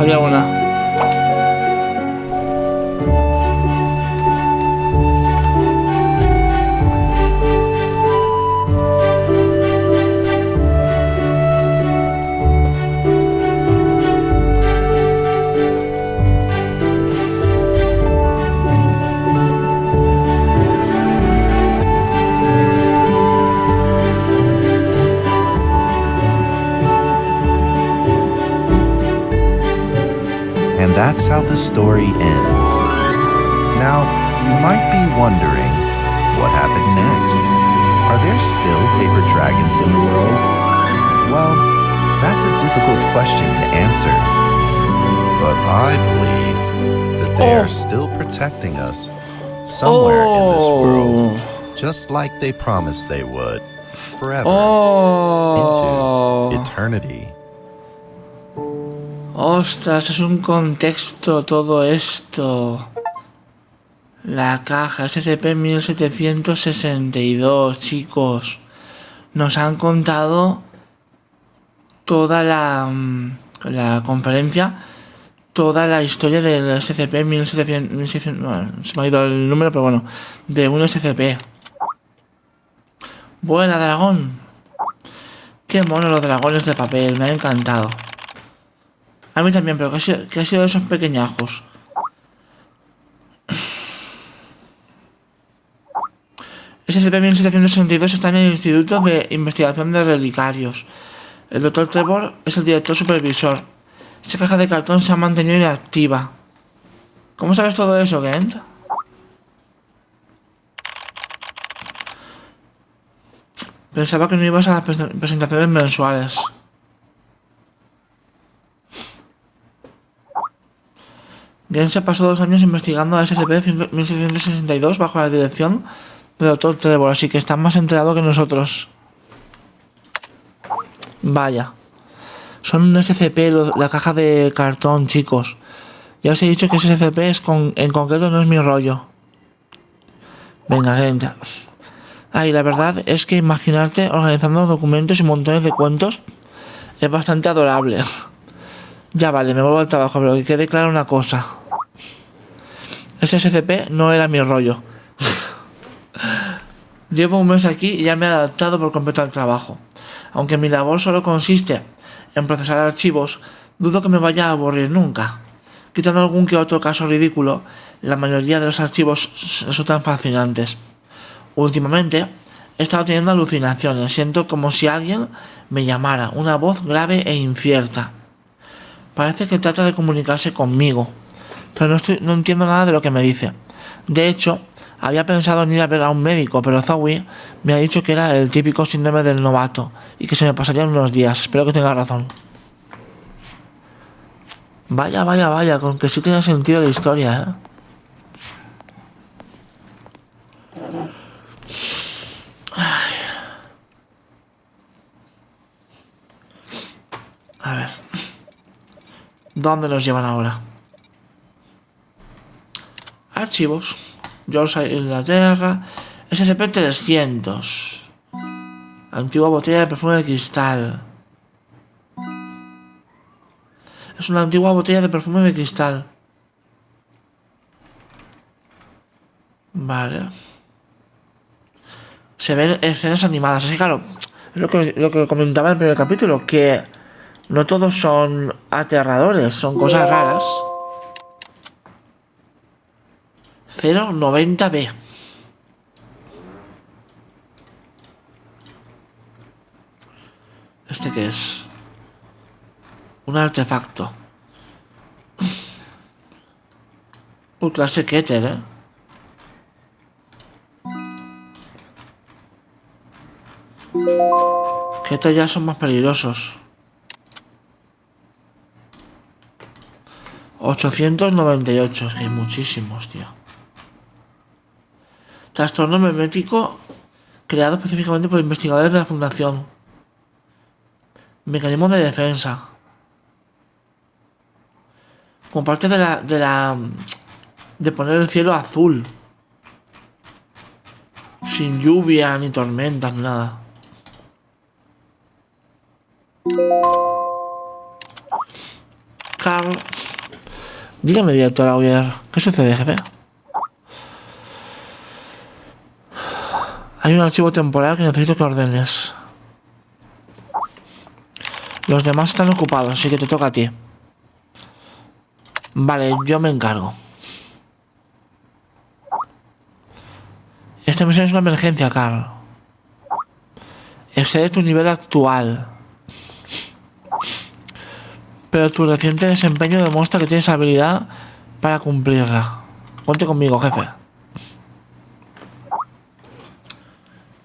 Falla una. And that's how the story ends. Now, you might be wondering, what happened next? Are there still paper dragons in the world? Well, that's a difficult question to answer. But I believe that they are still protecting us somewhere in this world, just like they promised they would, forever, into eternity. Ostras, es un contexto todo esto. La caja SCP-1762, chicos. Nos han contado toda la conferencia, toda la historia del SCP-1700. Bueno, se me ha ido el número, pero bueno, de un SCP. Vuela, dragón. Qué mono los dragones de papel, me ha encantado. A mí también, pero ¿qué ha sido de esos pequeñajos? SCP-1762 está en el Instituto de Investigación de Relicarios. El Dr. Trevor es el director supervisor. Esa caja de cartón se ha mantenido inactiva. ¿Cómo sabes todo eso, Kent? Pensaba que no ibas a las presentaciones mensuales. Gen se pasó 2 años investigando a SCP-1762 bajo la dirección del Dr. Trevor, así que está más enterado que nosotros. Vaya. Son un SCP, la caja de cartón, chicos. Ya os he dicho que ese SCP en concreto no es mi rollo. Venga, gente. Ay, la verdad es que imaginarte organizando documentos y montones de cuentos es bastante adorable. Ya vale, me vuelvo al trabajo, pero que quede clara una cosa. Ese SCP no era mi rollo. Llevo un mes aquí y ya me he adaptado por completo al trabajo. Aunque mi labor solo consiste en procesar archivos, dudo que me vaya a aburrir nunca. Quitando algún que otro caso ridículo, la mayoría de los archivos resultan fascinantes. Últimamente he estado teniendo alucinaciones. Siento como si alguien me llamara, una voz grave e incierta. Parece que trata de comunicarse conmigo, pero no entiendo nada de lo que me dice. De hecho, había pensado en ir a ver a un médico, pero Zoe me ha dicho que era el típico síndrome del novato y que se me pasaría en unos días. Espero que tenga razón. Vaya, vaya, vaya, con que sí tiene sentido la historia, ¿eh? Ay. A ver. ¿Dónde nos llevan ahora? Archivos. Yorkshire, Inglaterra. SCP-300. Antigua botella de perfume de cristal. Es una antigua botella de perfume de cristal. Vale. Se ven escenas animadas. Así que claro, es lo que comentaba en el primer capítulo, que no todos son aterradores, son cosas raras. 090B. ¿Este qué es? Un artefacto. Clase Keter, ¿eh? Keter ya son más peligrosos. 898, es que hay muchísimos, tío. Trastorno memético creado específicamente por investigadores de la Fundación. Mecanismo de defensa. Como parte de poner el cielo azul. Sin lluvia, ni tormentas, ni nada. Carl. Dígame, director Auger, ¿qué sucede, jefe? Hay un archivo temporal que necesito que ordenes. Los demás están ocupados, así que te toca a ti. Vale, yo me encargo. Esta misión es una emergencia, Carl. Excede tu nivel actual. Pero tu reciente desempeño demuestra que tienes habilidad para cumplirla. Ponte conmigo, jefe.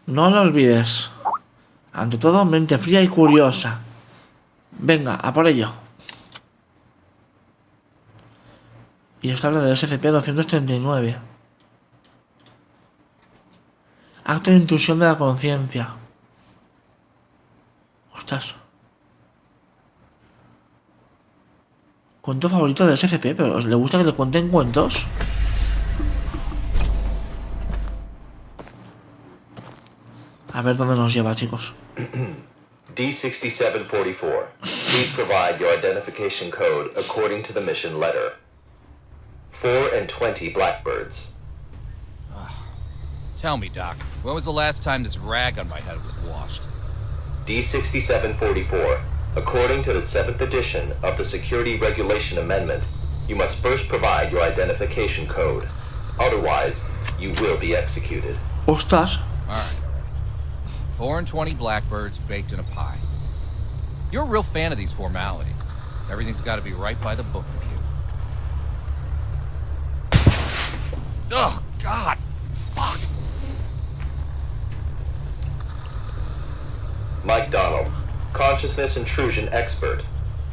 No lo olvides. Ante todo, mente fría y curiosa. Venga, a por ello. Y esto habla del SCP-239. Acto de intrusión de la conciencia. Ostras. Cuento favorito del SCP, pero ¿le gusta que le cuenten cuentos? A ver dónde nos lleva, chicos. D6744, please provide your identification code according to the mission letter. 4 and 20 blackbirds. Tell me, Doc, when was the last time this rag on my head was washed? D6744, according to the 7th edition of the Security Regulation Amendment, you must first provide your identification code. Otherwise, you will be executed. Ostras. Alright. 4 and 20 blackbirds baked in a pie. You're a real fan of these formalities. Everything's got to be right by the book with you. Oh, God. Fuck. Mike Donald, consciousness intrusion expert,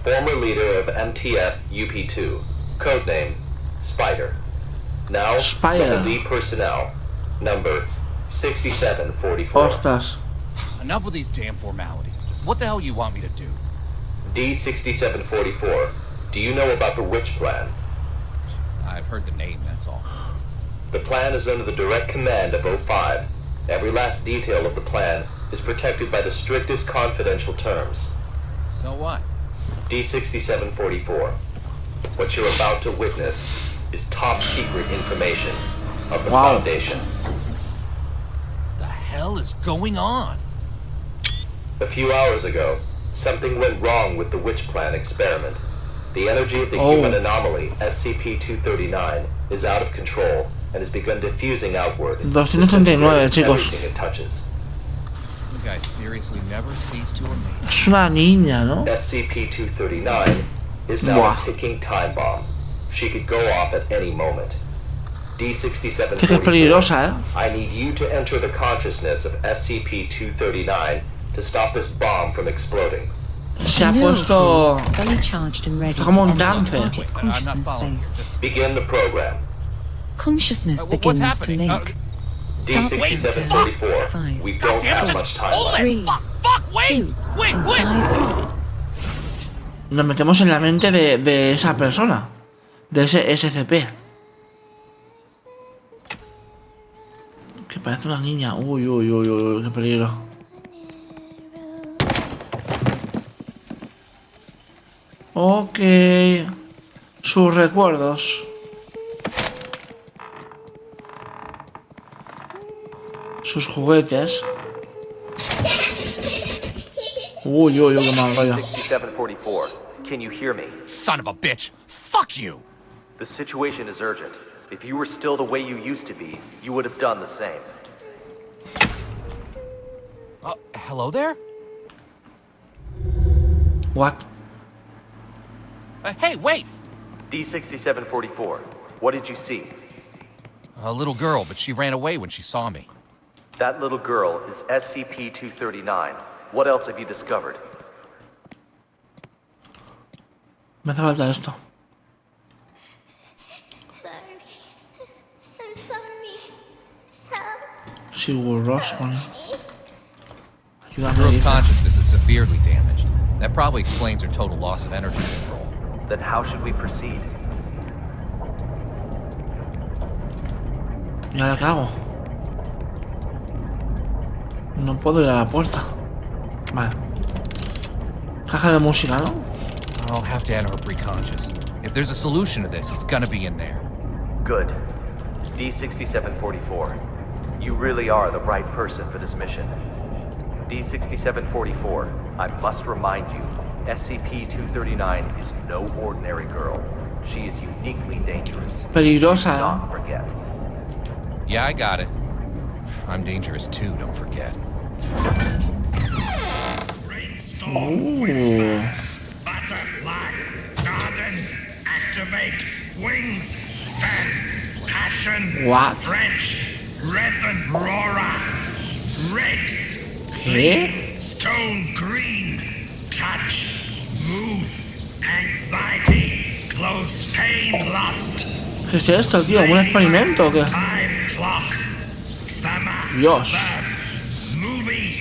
former leader of MTF UP2, codename Spider. Now, Spider. from the lead personnel, number 6744. Ostras. Enough with these damn formalities. Just what the hell you want me to do? D6744, do you know about the Witch Plan? I've heard the name, that's all. The plan is under the direct command of O5. Every last detail of the plan is protected by the strictest confidential terms. So what? D6744, what you're about to witness is top secret information of the Wow. Foundation. The hell is going on? A few hours ago, something went wrong with the Witch Plan experiment. The energy of the human anomaly, SCP-239, is out of control and has begun diffusing outward. 239, chicos. Everything it touches. You guys seriously never cease to amaze. Es una niña, ¿no? SCP-239 is now Wow. a ticking time bomb. She could go off at any moment. D6744, Que peligrosa, ¿eh? I need you to enter the consciousness of SCP-239 to stop this bomb from exploding. Se ha puesto... fully charged and ready Está como to un enter dance. the project I'm not consciousness following. space. Begin the program. Consciousness What's begins to happening? link. Start D6744, 5, we don't have much time left. 3, 2, incise. Nos metemos en la mente de esa persona. De ese SCP. Que parece una niña. Uy, uy, uy, uy, qué peligro. Ok. Sus recuerdos. Sus juguetes. Uy, uy, uy, qué mal rollo. 6744, can you hear me? Son of a bitch. Fuck you. The situation is urgent. If you were still the way you used to be, you would have done the same. Hello there? What? Hey, wait! D6744, what did you see? A little girl, but she ran away when she saw me. That little girl is SCP-239. What else have you discovered? Me hace falta esto. I'm sorry. Help. Sigur Rosman. The girl's consciousness is severely damaged. That probably explains her total loss of energy control. Then how should we proceed? ¿Y ahora qué hago? No puedo ir a la puerta. Vale. Caja de música, ¿no? I'll have to enter her pre-conscious. If there's a solution to this, it's gonna be in there. Good. D6744. You really are the right person for this mission. D6744, I must remind you, SCP-239 is no ordinary girl. She is uniquely dangerous. Peligrosa, Do not forget. Yeah, I got it. I'm dangerous too, don't forget. Ooh. Butterfly, garden, activate, wings, fan, passion, What? French, resin, roarer, red, ¿Qué? stone green, touch, move, anxiety, close pain, lust, ¿Qué es esto, tío? ¿Un experimento o qué? time clock, summer, Dios. birth, movie.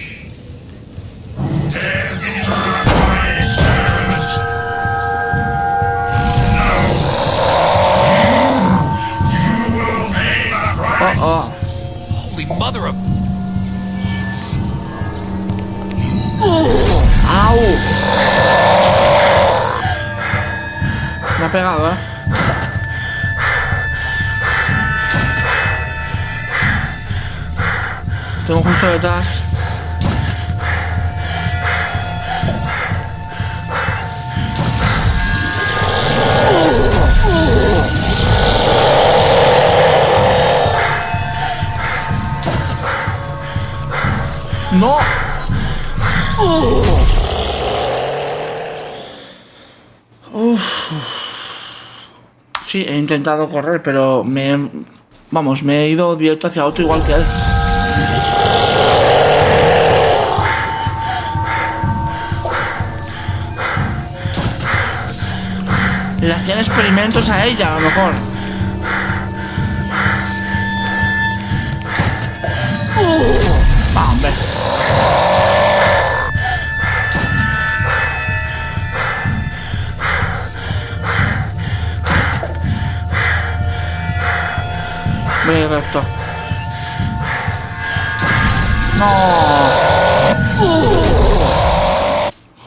Oh. Holy mother of... ¡Au! Me ha pegado, ¿eh? Tengo justo detrás. ¡No! Sí, he intentado correr, pero Vamos, me he ido directo hacia otro igual que él. Le hacían experimentos a ella, a lo mejor. ¡Va, hombre! Voy a ir recto. ¡No!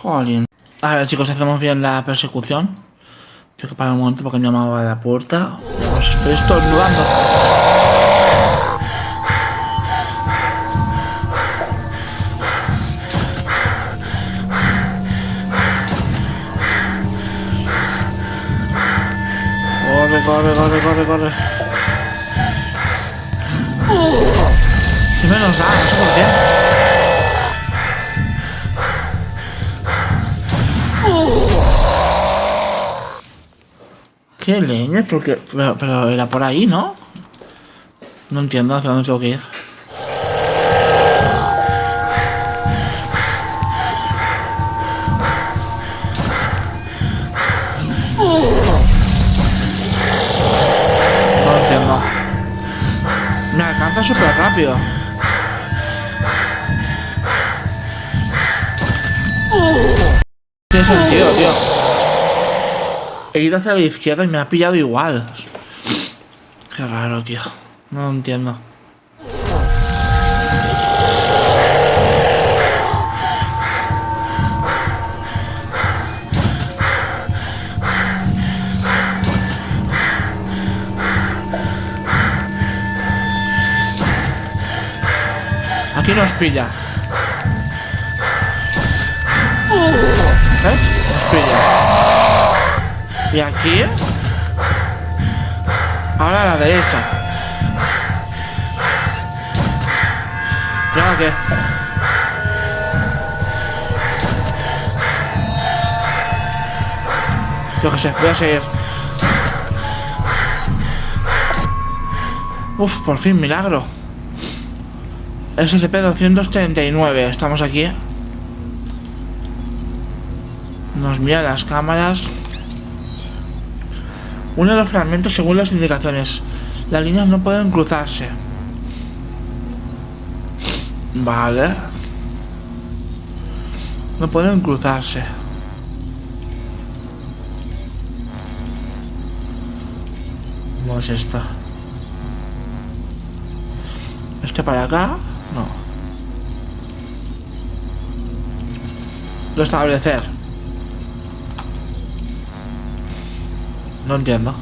Jolín. A ver, chicos, hacemos bien la persecución. Tengo que parar un momento porque han llamado a la puerta. Pues estoy estornudando. Corre. Si me nos da, no sé por qué. ¿Qué leña? Porque, pero era por ahí, ¿no? No entiendo hacia dónde tengo que ir. No entiendo. Me alcanza súper rápido. Tiene sentido, tío. He ido hacia la izquierda y me ha pillado igual. Qué raro, tío. No lo entiendo. Aquí nos pilla. ¿Ves? Nos pilla. Y aquí. Ahora a la derecha. ¿Y ahora qué? Yo qué sé, voy a seguir. Uf, por fin, milagro. SCP-239, estamos aquí. Nos mira las cámaras. Une los fragmentos según las indicaciones. Las líneas no pueden cruzarse. Vale. No pueden cruzarse. ¿Cómo es esto? ¿Este para acá? No. Restablecer. No entiendo.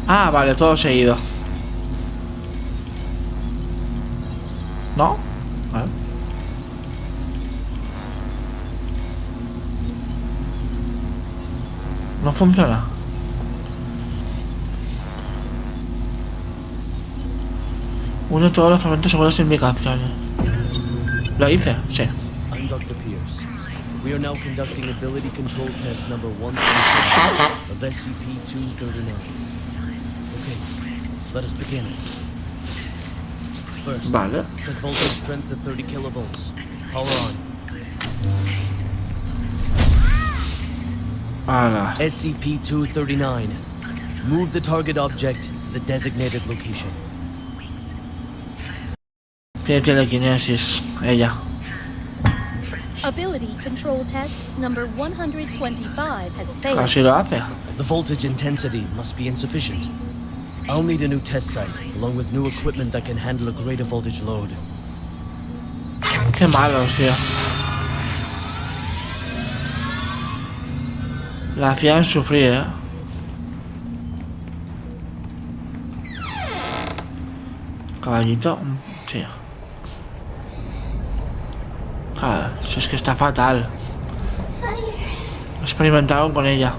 Ah, vale, todo seguido. ¿No? Vale. No funciona. Une todos los fragmentos según las indicaciones. ¿Lo hice? Sí. I'm Dr. Pierce. We are now conducting ability control test number 137 of SCP-239. Okay, let us begin. First, vale. Set voltage strength to 30 kilovolts. Power on. Ahora. SCP-239. Move the target object to the designated location. Tiene telequinesis, ella. Ability control test number 125 has failed. Así lo hace. The voltage intensity must be insufficient. I'll need a new test site, along with new equipment that can handle a greater voltage load. Qué malos, tío. La hacían sufrir, ¿eh? Caballito, sí. Claro, si es que está fatal. Experimentaron con ella.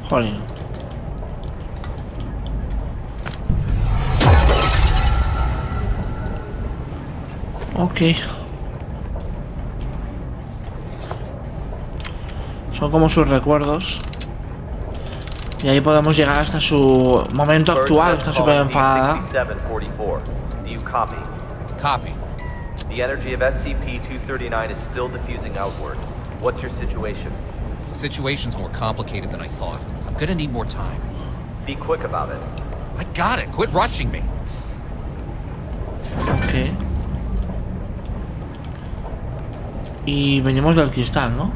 Jolín. Ok. Son como sus recuerdos. Y ahí podemos llegar hasta su momento actual. Está súper enfadada. Do you copy? Copy. The energy of SCP-239 is still diffusing outward. What's your situation? Situation's more complicated than I thought. I'm gonna need more time. Be quick about it. I got it. Quit rushing me. Ok. Y venimos del cristal, ¿no?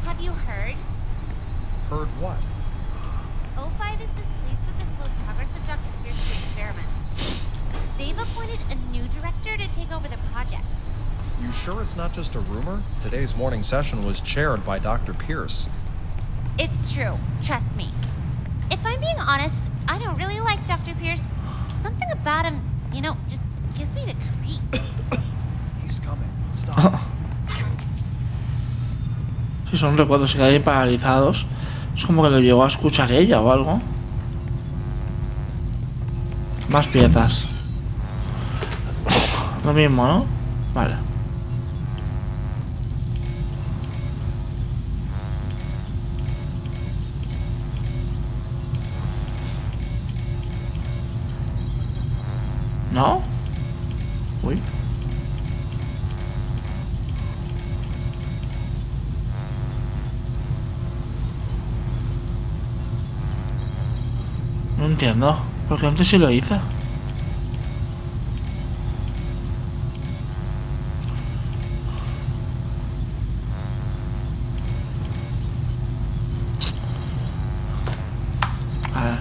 Have you heard? Heard what? O5 is displeased with the slow progress of Dr. Pierce's experiments. They've appointed a new director to take over the project. You sure it's not just a rumor? Today's morning session was chaired by Dr. Pierce. It's true. Trust me. If I'm being honest, I don't really like Dr. Pierce. Something about him, you know, just gives me the creeps. He's coming. Stop. Si son recuerdos que hay paralizados, es como que lo llegó a escuchar ella o algo. Más piezas. Lo mismo, ¿no? Vale. ¿No? Uy. No entiendo. Porque antes sí lo hice. A ver.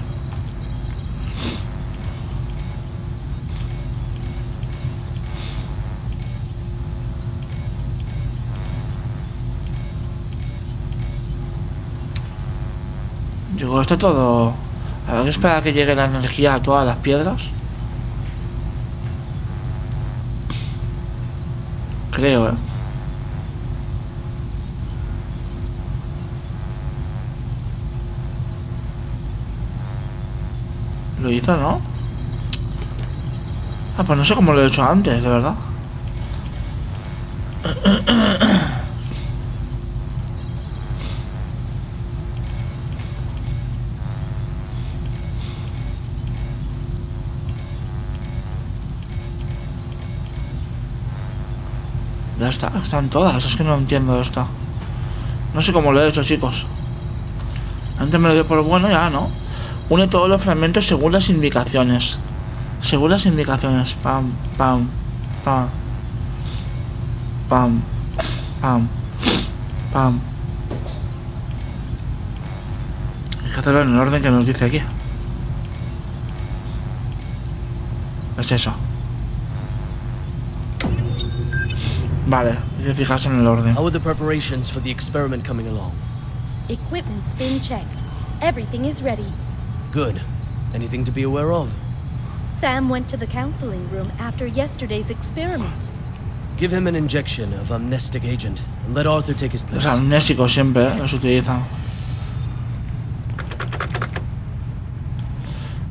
Digo, está todo... Habrá que esperar a que llegue la energía a todas las piedras. Creo, ¿eh? Lo hizo, ¿no? Ah, pues no sé cómo lo he hecho antes, de verdad. Ya está, están todas. Es que no entiendo esto. No sé cómo lo he hecho, chicos. Antes me lo dio por bueno, ya no. Une todos los fragmentos según las indicaciones. Según las indicaciones. Pam, pam, pam. Pam, pam, pam. Hay que hacerlo en el orden que nos dice aquí. Es eso. Vale, hay que fijarse en el orden. How are the preparations for the experiment coming along? Equipment's been checked. Everything is ready. Good. Anything to be aware of? Sam went to the counseling room after yesterday's experiment. Give him an injection of amnestic agent and let Arthur take his place. Los amnésicos siempre los utilizan.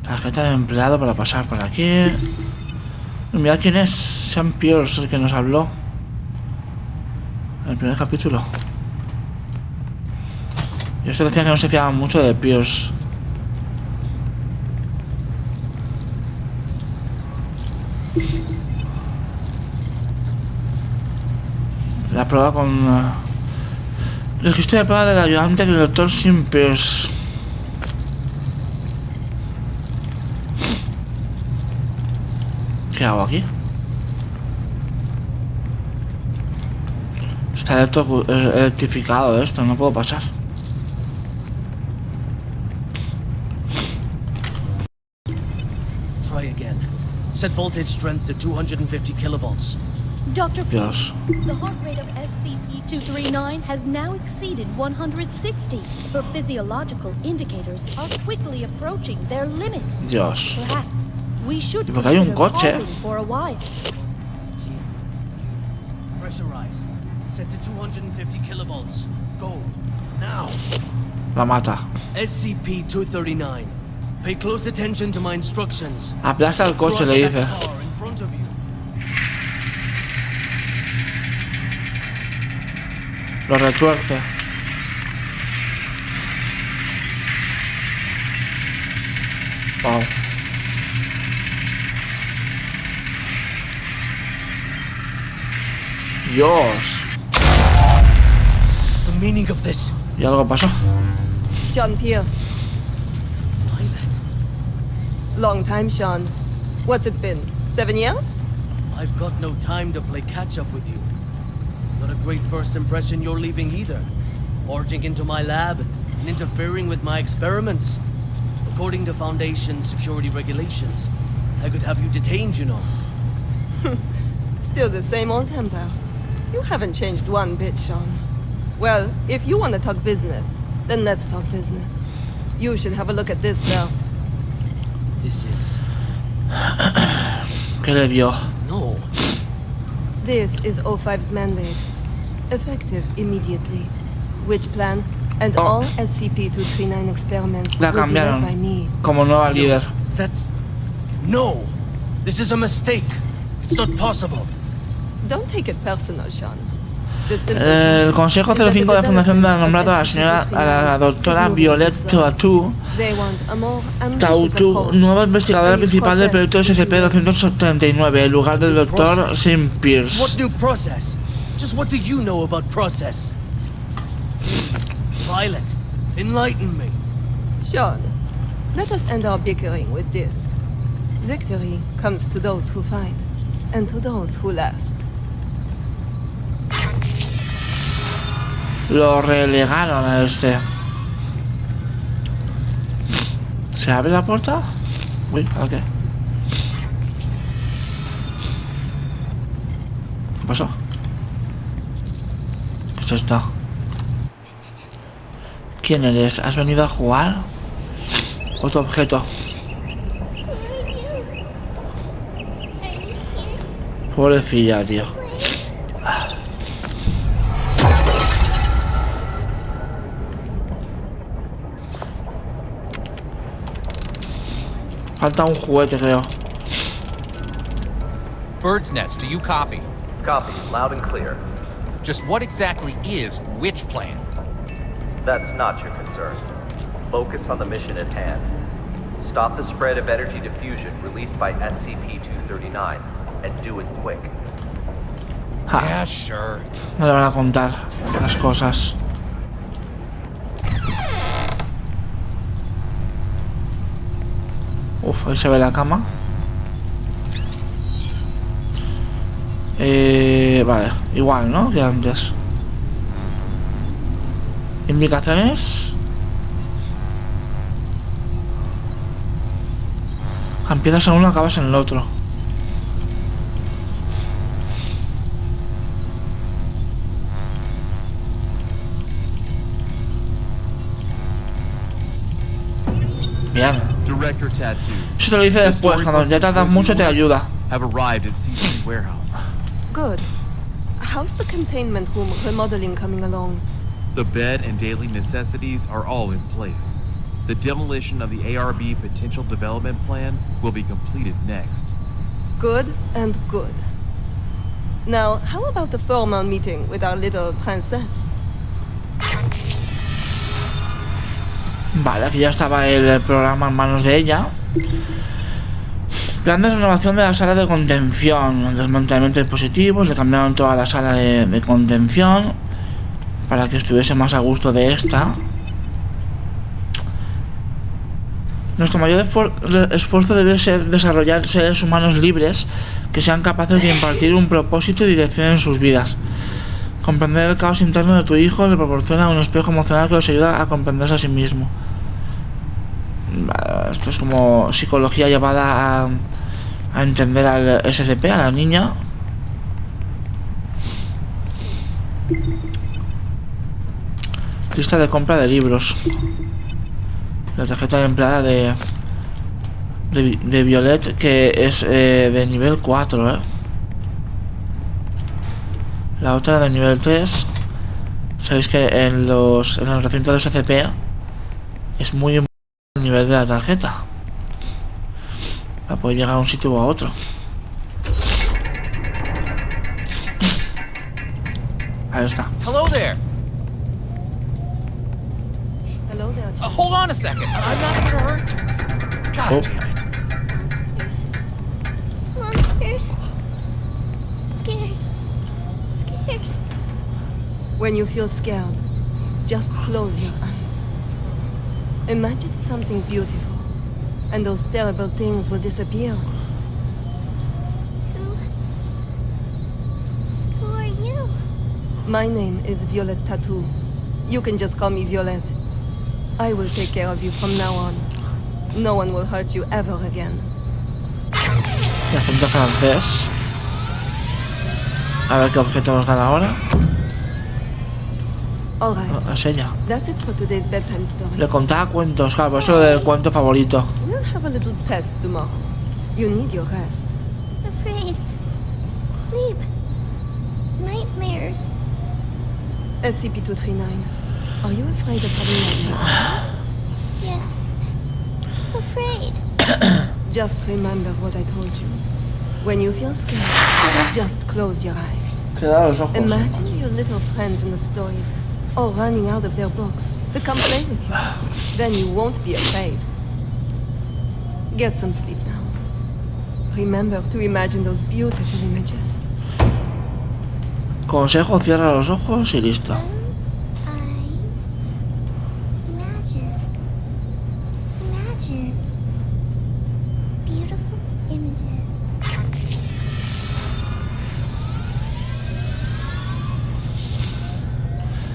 Tarjeta de empleado para pasar por aquí. Mira quién es Sam Pierce, el que nos habló en el primer capítulo. Yo se decía que no se fiaban mucho de Pierce. La prueba con... registro de prueba del ayudante del doctor Sim Pierce. ¿Qué hago aquí? Está electrificado esto, no puedo pasar. Try again. Set voltage strength to 250 kilovolts. Dr. Dios. The heart rate of SCP-239 has now exceeded 160. Her physiological indicators are quickly approaching their limit. Dios. Perhaps we should ¿Y por qué hay un consider coche? pausing for a while. Pressurize. Set to 250 kilovolts. Go. Now. La mata. SCP-239. Pay close attention to my instructions. Aplasta el coche, le dice. Car in front of you. Lo retuerce. Wow. Dios. What's the meaning of this? ¿Y algo pasó? Sean Pierce. Long time, Sean. What's it been? 7 years? I've got no time to play catch-up with you. Not a great first impression you're leaving either. Barging into my lab and interfering with my experiments. According to Foundation security regulations, I could have you detained, you know. Still the same old temper. You haven't changed one bit, Sean. Well, if you want to talk business, then let's talk business. You should have a look at this first. This is... ¿Qué le dio? No. This is O5's mandate. Effective immediately. Which plan and all SCP-239 experiments La will be led by cambiaron me. como nueva líder. That's... No! This is a mistake. It's not possible. Don't take it personal, Sean. El Consejo 05 de Fundación ha nombrado a la doctora Violet Tautu, nueva investigadora principal del proyecto SCP-239, en lugar del doctor Sim Pierce. What new process? Just what do you know about process? Please, Violet, enlighten me. Sean, let us end our bickering with this. Victory comes to those who fight, and to those who last. Lo relegaron a este. ¿Se abre la puerta? Uy, ¿a qué? ¿Qué pasó? ¿Qué es esto? ¿Quién eres? ¿Has venido a jugar? Otro objeto. Pobrecilla, tío. Falta un juguete, creo. Bird's Nest, do you copy? Copy, loud and clear. Just what exactly is which plan? That's not your concern. Focus on the mission at hand. Stop the spread of energy diffusion released by SCP-239, and do it quick. Yeah, sure. No le van a contar las cosas. Uf, ahí se ve la cama. Vale, igual, ¿no? Que antes. Indicaciones. Empiezas en uno, acabas en el otro. Bien. Eso te lo dice después, cuando ya tardas mucho te ayuda. Good. How's the containment room remodeling coming along? The bed and daily necessities are all in place. The demolition of the ARB potential development plan will be completed next. Good and good. Now, how about the formal meeting with our little princess? Vale, aquí ya estaba el programa en manos de ella. Plan de renovación de la sala de contención. Desmantelamiento de dispositivos. Le cambiaron toda la sala de contención para que estuviese más a gusto de esta. Nuestro mayor esfuerzo debe ser desarrollar seres humanos libres que sean capaces de impartir un propósito y dirección en sus vidas. Comprender el caos interno de tu hijo le proporciona un espejo emocional que los ayuda a comprenderse a sí mismo. Esto es como psicología llevada a entender al SCP, a la niña. Lista de compra de libros. La tarjeta de empleada de Violet, que es de nivel 4, La otra de nivel 3. Sabéis que en los recintos de SCP es muy importante el nivel de la tarjeta para poder llegar a un sitio u a otro. Ahí está. Hello there. Hello there. Hold on a second. I'm not here to hurt you. God damn it. Monsters. Scared. Scared. When you feel scared, just close your eyes. Imagine something beautiful, and those terrible things will disappear. Who are you? My name is Violet Tattoo. You can just call me Violet. I will take care of you from now on. No one will hurt you ever again. Y acento francés. A ver qué objeto nos dan ahora. All right. Es ella. That's it for today's bedtime story. Le contaba cuentos, claro, eso del cuento favorito. We'll have a little test tomorrow. You need your rest. Afraid. Sleep. Nightmares. SCP-239. Are you afraid of having nightmares? Yes. Afraid. Just remember what I told you. When you feel scared, just close your eyes. Imagine your little friends in the stories, all running out of their books to come play with you. Then you won't be afraid. Get some sleep now. Remember to imagine those beautiful images. Consejo, cierra los ojos y listo. Imagine. Beautiful images.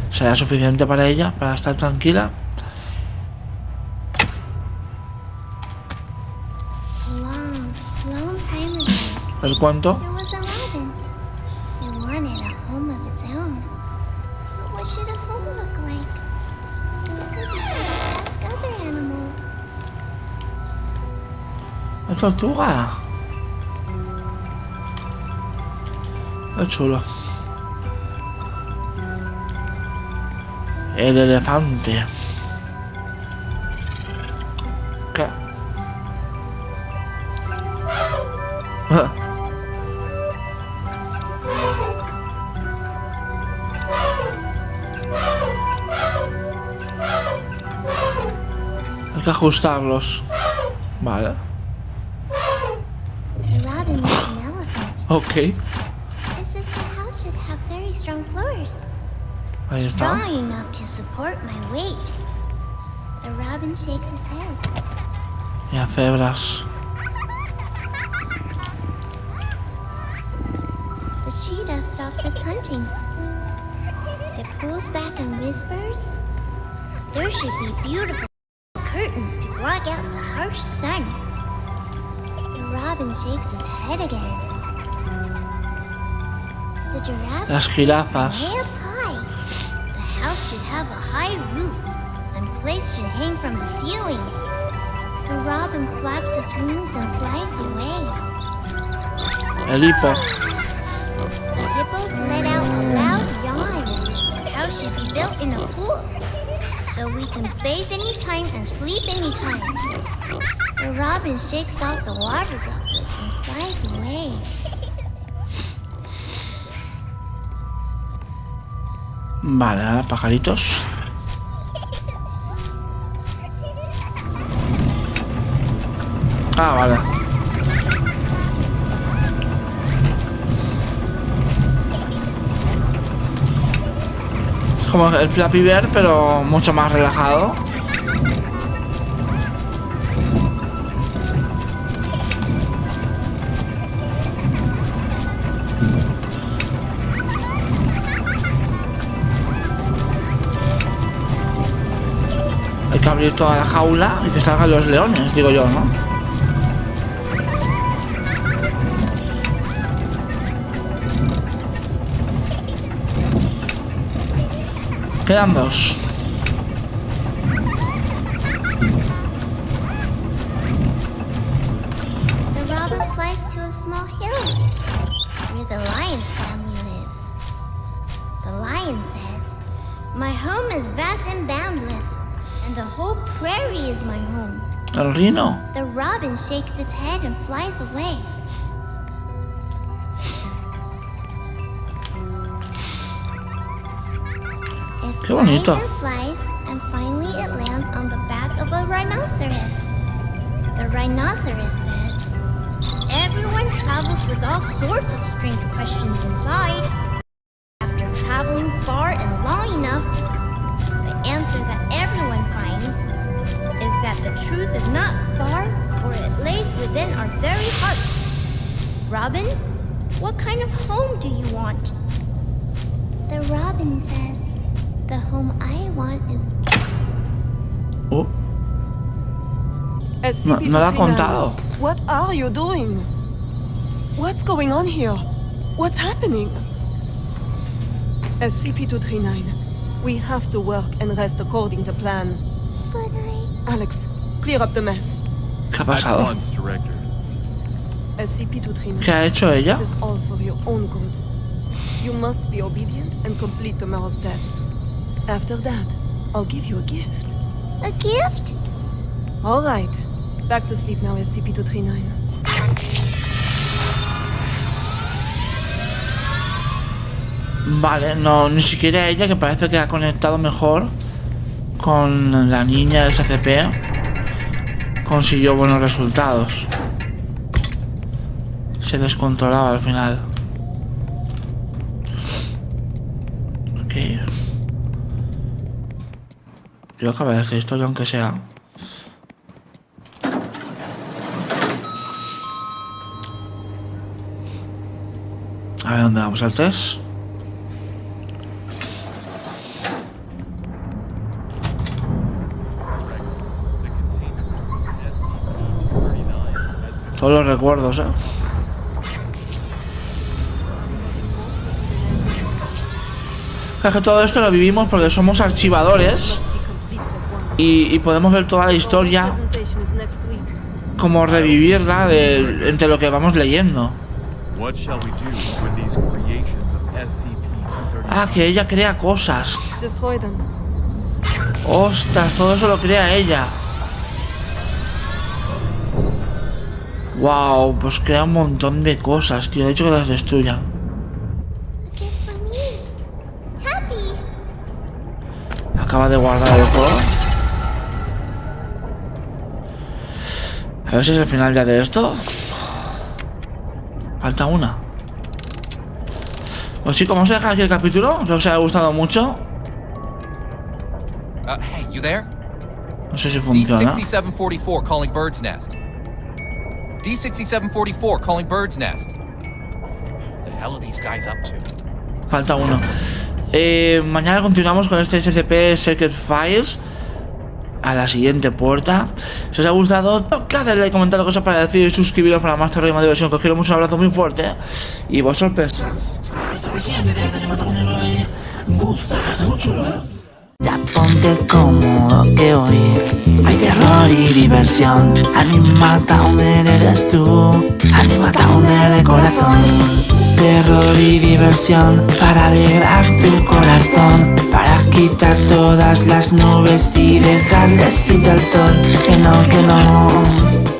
¿Será suficiente para ella, para estar tranquila? Long time ago. ¿El cuento? There was a robin. It wanted a home of its own. But what should a home look like? It decided to ask other animals. ¿Es tortuga? Es chulo. El elefante. ¿Qué? Hay que ajustarlos. Vale. The robin was an elephant. Ok. This is the house Ahí está. Strong enough to support my weight. The robin shakes his head. Y a cebras. The cheetah stops its hunting. It pulls back and whispers, "There should be beautiful curtains to block out the harsh sun." The robin shakes its head again. The giraffe Las jirafas. way up high. The house should have a high roof, and plates should hang from the ceiling. The robin flaps its wings and flies away. El hipo. The hippos let out a loud yawn. The house should be built in a pool, so we can bathe anytime and sleep anytime. The robin shakes off the water droplets and flies away. Vale, ahora pajaritos. Ah, vale. Es como el Flappy Bird, pero mucho más relajado. Hay que abrir toda la jaula y que salgan los leones, digo yo, ¿no? Quedan dos. The robin flies to a small hill where the lion's family lives. The lion says, "My home is vast and boundless, and the whole prairie is my home." El rino. The robin shakes its head and flies away. It Qué bonito. flies, and finally it lands on the back of a rhinoceros. The rhinoceros says, "Everyone travels with all sorts of strange questions inside. After traveling far and long enough, the answer that everyone finds is that the truth is not far, for it lays within our very hearts. Robin, what kind of home do you want?" The robin says, "The home I want is..." Oh. No lo ha contado. What are you doing? What's going on here? What's happening? SCP-239, we have to work and rest according to plan. But Alex, clear up the mess. ¿Qué ha pasado? SCP-239. ¿Qué ha hecho ella? This is all for your own good. You must be obedient and complete tomorrow's test. After that, I'll give you a gift. A gift? All right. Back to sleep now, SCP-239. Vale, no, ni siquiera ella, que parece que ha conectado mejor con la niña de SCP, consiguió buenos resultados. Se descontrolaba al final. Ok. Quiero acabar esta historia, aunque sea. A ver dónde vamos al test. Todos los recuerdos, Es que todo esto lo vivimos porque somos archivadores y podemos ver toda la historia, como revivirla entre lo que vamos leyendo. Ah, que ella crea cosas. Ostras, todo eso lo crea ella. Wow, pues crea un montón de cosas, tío. De hecho que las destruyan. Acaba de guardar el juego. A ver si es el final ya de esto. Falta una. Pues sí, como os deja aquí el capítulo. Espero que os haya gustado mucho. Hey, you there? No sé si funciona. D6744 calling Bird's Nest. D6744 calling Bird's Nest. The hell are these guys up to? Falta uno. Mañana continuamos con este SCP Secret Files. A la siguiente puerta. Si os ha gustado, tocad like, comentad cosas para decir y suscribiros para más terror y más diversión. Que os quiero mucho, un abrazo muy fuerte. Y vos sorpresa. Hasta la siguiente, gusta, está muy chulo, Ya ponte cómodo que hoy hay terror y diversión. Anima Towner eres tú, Anima Towner de corazón. Terror y diversión para alegrar tu corazón, para quitar todas las nubes y dejarles ir al sol. Que no, que no.